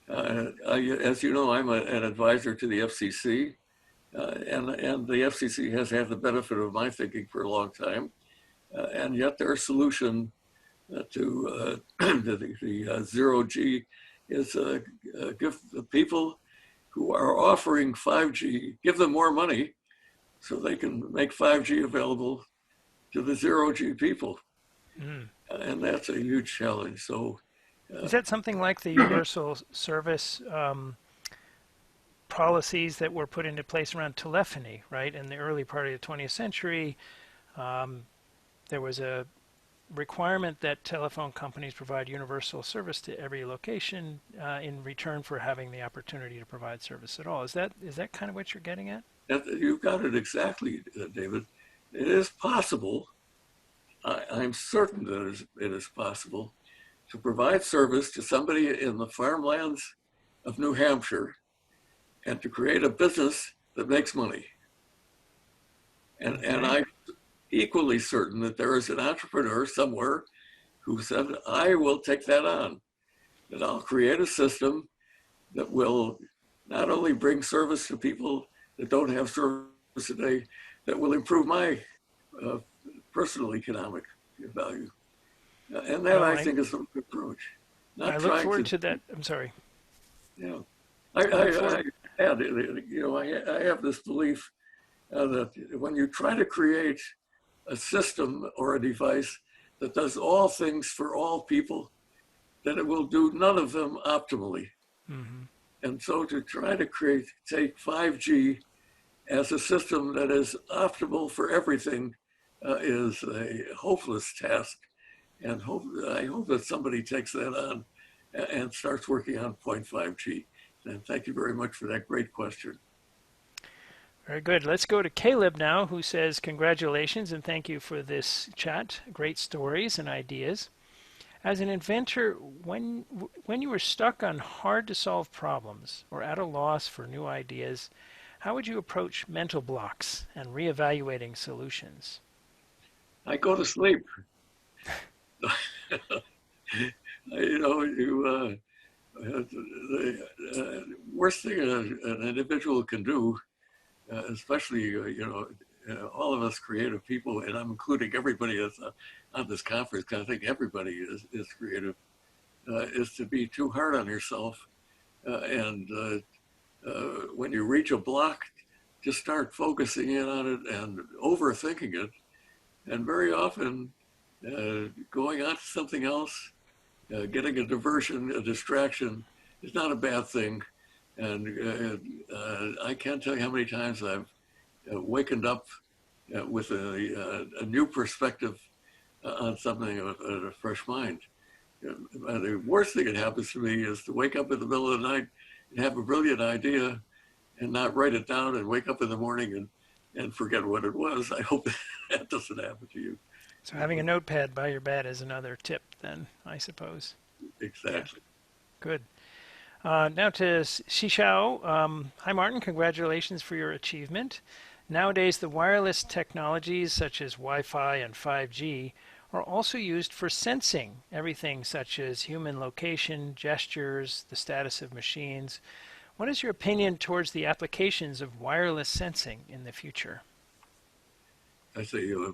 Speaker 6: As you know, I'm an advisor to the FCC, and the FCC has had the benefit of my thinking for a long time, and yet their solution to the 0G is give the people who are offering 5G, give them more money so they can make 5G available to the 0G people. And that's a huge challenge. So.
Speaker 1: Is that something like the universal service policies that were put into place around telephony, right? In the early part of the 20th century, there was a requirement that telephone companies provide universal service to every location in return for having the opportunity to provide service at all. Is that kind of what you're getting at?
Speaker 6: You've got it exactly, David. It is possible. I'm certain that it is possible to provide service to somebody in the farmlands of New Hampshire and to create a business that makes money. And I'm equally certain that there is an entrepreneur somewhere who said, I will take that on, that I'll create a system that will not only bring service to people that don't have service today, that will improve my personal economic value. And that, I think, is a good approach.
Speaker 1: I look forward to that. I'm sorry.
Speaker 6: Yeah. I have this belief that when you try to create a system or a device that does all things for all people, then it will do none of them optimally. And so to try to take 5G as a system that is optimal for everything is a hopeless task. And I hope that somebody takes that on and starts working on 0.5G. And thank you very much for that great question.
Speaker 1: Very good. Let's go to Caleb now, who says, congratulations and thank you for this chat. Great stories and ideas. As an inventor, when you were stuck on hard-to-solve problems or at a loss for new ideas, how would you approach mental blocks and reevaluating solutions?
Speaker 6: I go to sleep. The worst thing an individual can do, especially all of us creative people, and I'm including everybody that's on this conference, because I think everybody is creative, is to be too hard on yourself. And when you reach a block, just start focusing in on it and overthinking it. And very often, going on to something else, getting a diversion, a distraction, is not a bad thing. And I can't tell you how many times I've wakened up with a new perspective on something at a fresh mind. The worst thing that happens to me is to wake up in the middle of the night and have a brilliant idea and not write it down and wake up in the morning and forget what it was. I hope that doesn't happen to you.
Speaker 1: So having a notepad by your bed is another tip then, I suppose.
Speaker 6: Exactly.
Speaker 1: Yeah. Good. Now to Xishao. Hi, Martin. Congratulations for your achievement. Nowadays, the wireless technologies such as Wi-Fi and 5G are also used for sensing everything such as human location, gestures, the status of machines. What is your opinion towards the applications of wireless sensing in the future?
Speaker 6: That's a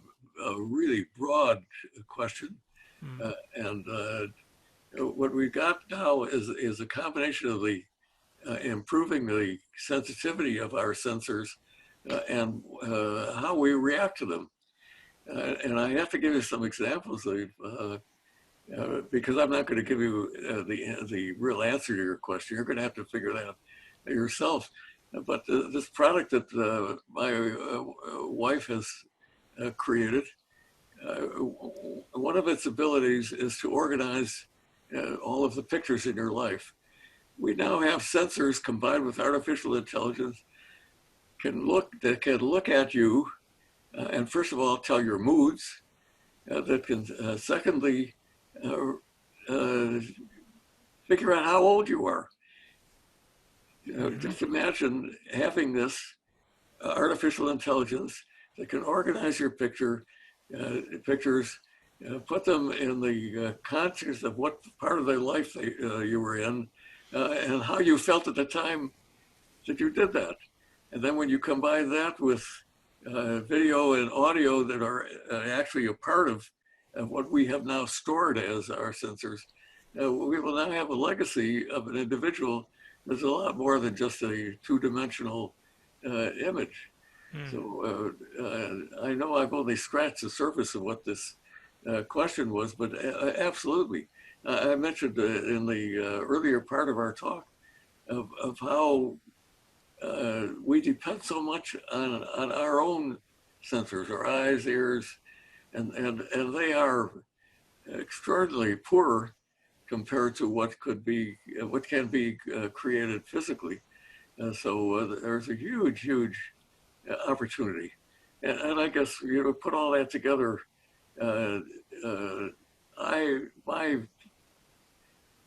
Speaker 6: really broad question. And what we've got now is a combination of the improving the sensitivity of our sensors and how we react to them. And I have to give you some examples of, because I'm not going to give you the real answer to your question. You're going to have to figure that out yourself. But this product that my wife has created, one of its abilities is to organize all of the pictures in your life. We now have sensors combined with artificial intelligence that can look at you and first of all tell your moods, that can secondly figure out how old you are. Just imagine having this artificial intelligence that can organize your pictures, put them in the context of what part of their life you were in, and how you felt at the time that you did that. And then when you combine that with video and audio that are actually a part of what we have now stored as our sensors, we will now have a legacy of an individual that's a lot more than just a two-dimensional image. So I know I've only scratched the surface of what this question was, but absolutely. I mentioned in the earlier part of our talk of how we depend so much on our own sensors, our eyes, ears, and they are extraordinarily poor compared to what can be created physically. So there's a huge opportunity, and I guess put all that together. My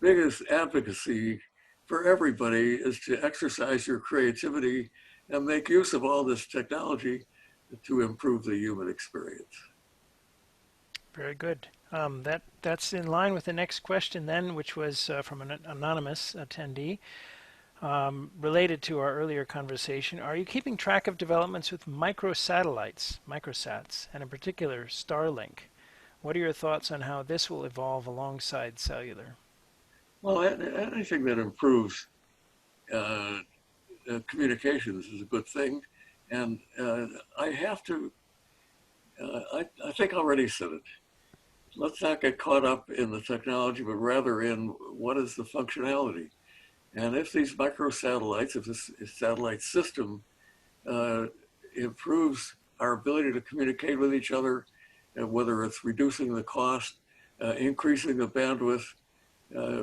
Speaker 6: biggest advocacy for everybody is to exercise your creativity and make use of all this technology to improve the human experience.
Speaker 1: Very good. That's in line with the next question then, which was from an anonymous attendee. Related to our earlier conversation, are you keeping track of developments with microsatellites, microsats, and in particular Starlink? What are your thoughts on how this will evolve alongside cellular?
Speaker 6: Well, anything that improves communications is a good thing. And I think I already said it. Let's not get caught up in the technology, but rather in what is the functionality. And if these microsatellites, if this satellite system improves our ability to communicate with each other, whether it's reducing the cost, increasing the bandwidth,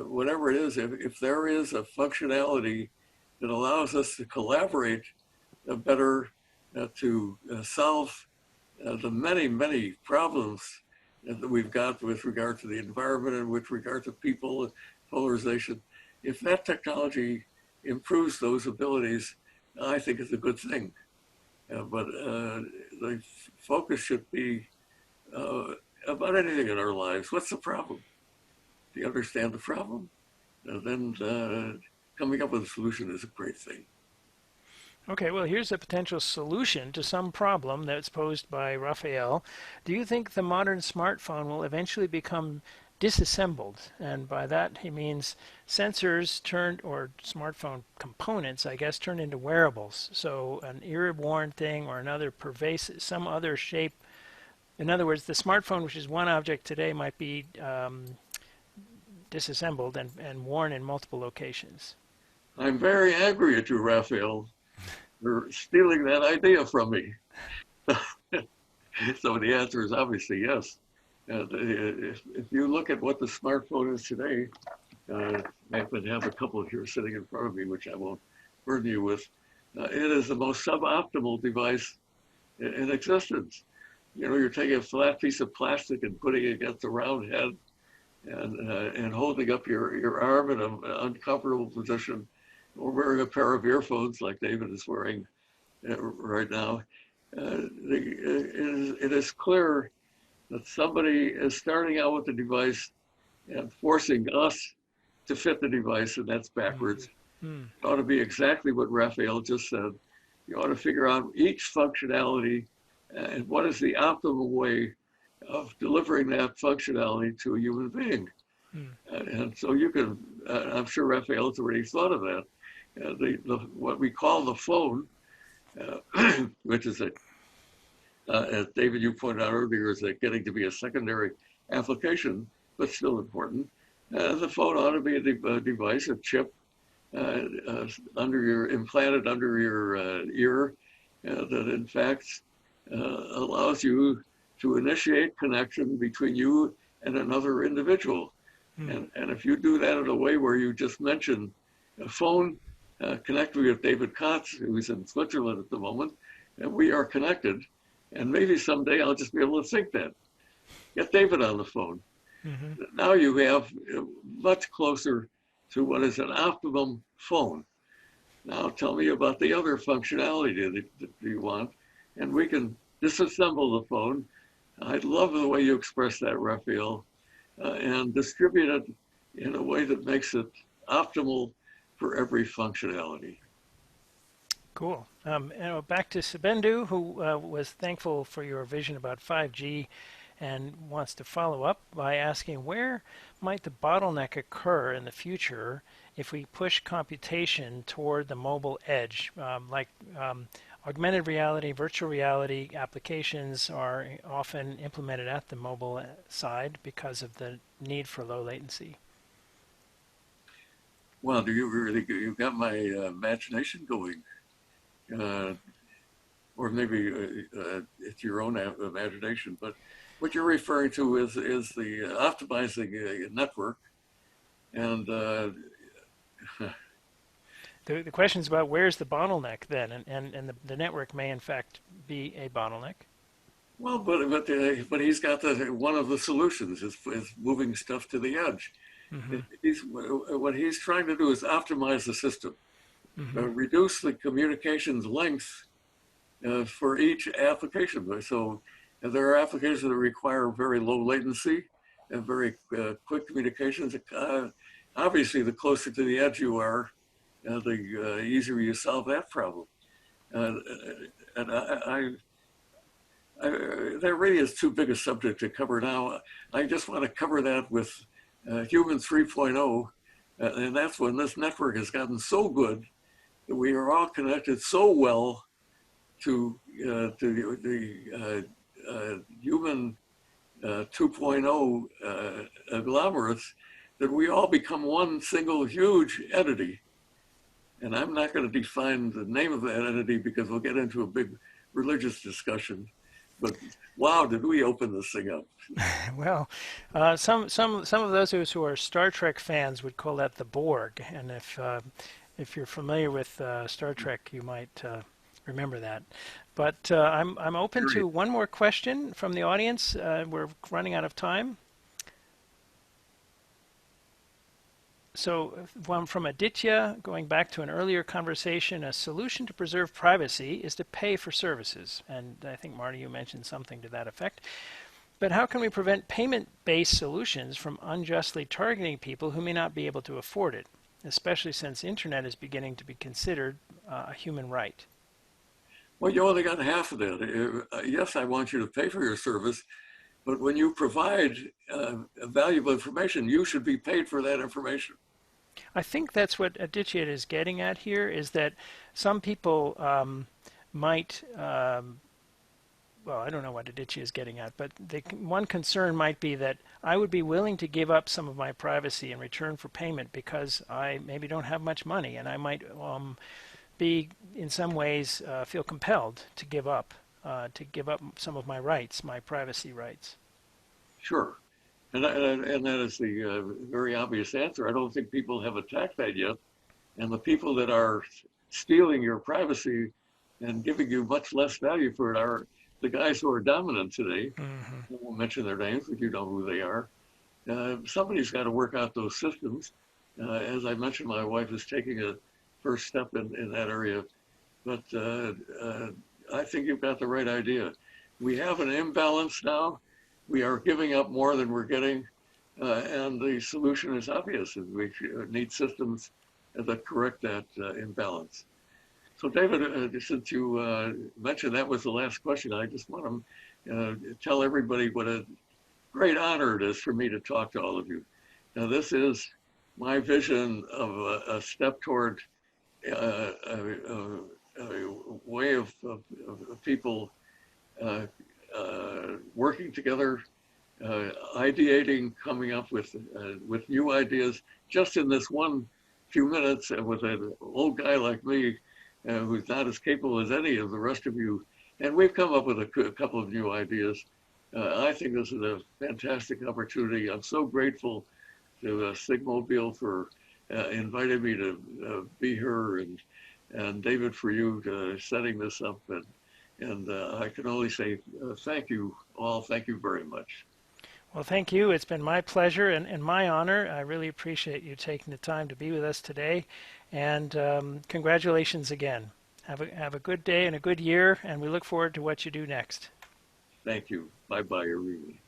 Speaker 6: whatever it is, if there is a functionality that allows us to collaborate better to solve the many, many problems that we've got with regard to the environment and with regard to people and polarization, if that technology improves those abilities, I think it's a good thing. But the focus should be about anything in our lives. What's the problem? Do you understand the problem? Then coming up with a solution is a great thing.
Speaker 1: Okay, well, here's a potential solution to some problem that's posed by Raphael. Do you think the modern smartphone will eventually become disassembled? And by that he means sensors turned, or smartphone components, I guess, turned into wearables. So an ear-worn thing or another pervasive, some other shape. In other words, the smartphone, which is one object today, might be disassembled and worn in multiple locations.
Speaker 6: I'm very angry at you, Raphael. You're stealing that idea from me. So the answer is obviously yes. If you look at what the smartphone is today, I happen to have a couple here sitting in front of me, which I won't burden you with. It is the most suboptimal device in existence. You know, you're taking a flat piece of plastic and putting it against a round head and holding up your arm in an uncomfortable position, or wearing a pair of earphones like David is wearing right now. It is clear that somebody is starting out with the device and forcing us to fit the device, and that's backwards. It ought to be exactly what Raphael just said. You ought to figure out each functionality and what is the optimal way of delivering that functionality to a human being. And so you can, I'm sure Raphael has already thought of that. What we call the phone, which is as David, you pointed out earlier, is getting to be a secondary application, but still important. The phone ought to be a device, a chip, implanted under your ear, that in fact allows you to initiate connection between you and another individual. And if you do that in a way where you just mention a phone, connect me with David Kotz, who's in Switzerland at the moment, and we are connected. And maybe someday I'll just be able to think that. Get David on the phone. Now you have much closer to what is an optimum phone. Now tell me about the other functionality that you want, and we can disassemble the phone. I love the way you express that, Raphael, and distribute it in a way that makes it optimal for every functionality.
Speaker 1: Cool. Back to Subendu, who was thankful for your vision about 5G and wants to follow up by asking, where might the bottleneck occur in the future if we push computation toward the mobile edge? Augmented reality, virtual reality applications are often implemented at the mobile side because of the need for low latency.
Speaker 6: Well, you got my imagination going. Or maybe it's your own imagination, but what you're referring to is the optimizing network, and
Speaker 1: the question is about where's the bottleneck then, and the network may in fact be a bottleneck.
Speaker 6: Well, but he's got one of the solutions is moving stuff to the edge. What he's trying to do is optimize the system. Reduce the communications length for each application. So there are applications that require very low latency and very quick communications. Obviously, the closer to the edge you are, the easier you solve that problem. And that really is too big a subject to cover now. I just want to cover that with Human 3.0, and that's when this network has gotten so good that we are all connected so well to the Human 2.0 agglomerates that we all become one single huge entity. And I'm not going to define the name of that entity because we'll get into a big religious discussion. But wow, did we open this thing up?
Speaker 1: Well, some of those who are Star Trek fans would call that the Borg, and if you're familiar with Star Trek, you might remember that. But I'm open to one more question from the audience. We're running out of time. So one from Aditya, going back to an earlier conversation, a solution to preserve privacy is to pay for services. And I think, Marty, you mentioned something to that effect. But how can we prevent payment-based solutions from unjustly targeting people who may not be able to afford it, especially since internet is beginning to be considered a human right?
Speaker 6: Well, you only got half of that. Yes, I want you to pay for your service, but when you provide valuable information, you should be paid for that information.
Speaker 1: I think that's what Aditya is getting at here, is that some people might, well, I don't know what Aditya is getting at, but one concern might be that I would be willing to give up some of my privacy in return for payment because I maybe don't have much money, and I might be, in some ways, feel compelled to give up some of my rights, my privacy rights.
Speaker 6: Sure. And that is the very obvious answer. I don't think people have attacked that yet. And the people that are stealing your privacy and giving you much less value for it are the guys who are dominant today.
Speaker 1: Mm-hmm.
Speaker 6: I won't mention their names, but you know who they are. Somebody's got to work out those systems. As I mentioned, my wife is taking a first step in that area. But I think you've got the right idea. We have an imbalance now. We are giving up more than we're getting, and the solution is obvious. We need systems that correct that imbalance. So David, since you mentioned that was the last question, I just want to tell everybody what a great honor it is for me to talk to all of you. Now, this is my vision of a step toward a way of people working together, ideating, coming up with new ideas, just in this one few minutes, with an old guy like me, who's not as capable as any of the rest of you. And we've come up with a couple of new ideas. I think this is a fantastic opportunity. I'm so grateful to Sigmobile for inviting me to be here, and David for you setting this up. And I can only say thank you all. Thank you very much.
Speaker 1: Well, thank you. It's been my pleasure and my honor. I really appreciate you taking the time to be with us today. And congratulations again. Have a good day and a good year, and we look forward to what you do next.
Speaker 6: Thank you. Bye-bye, everybody.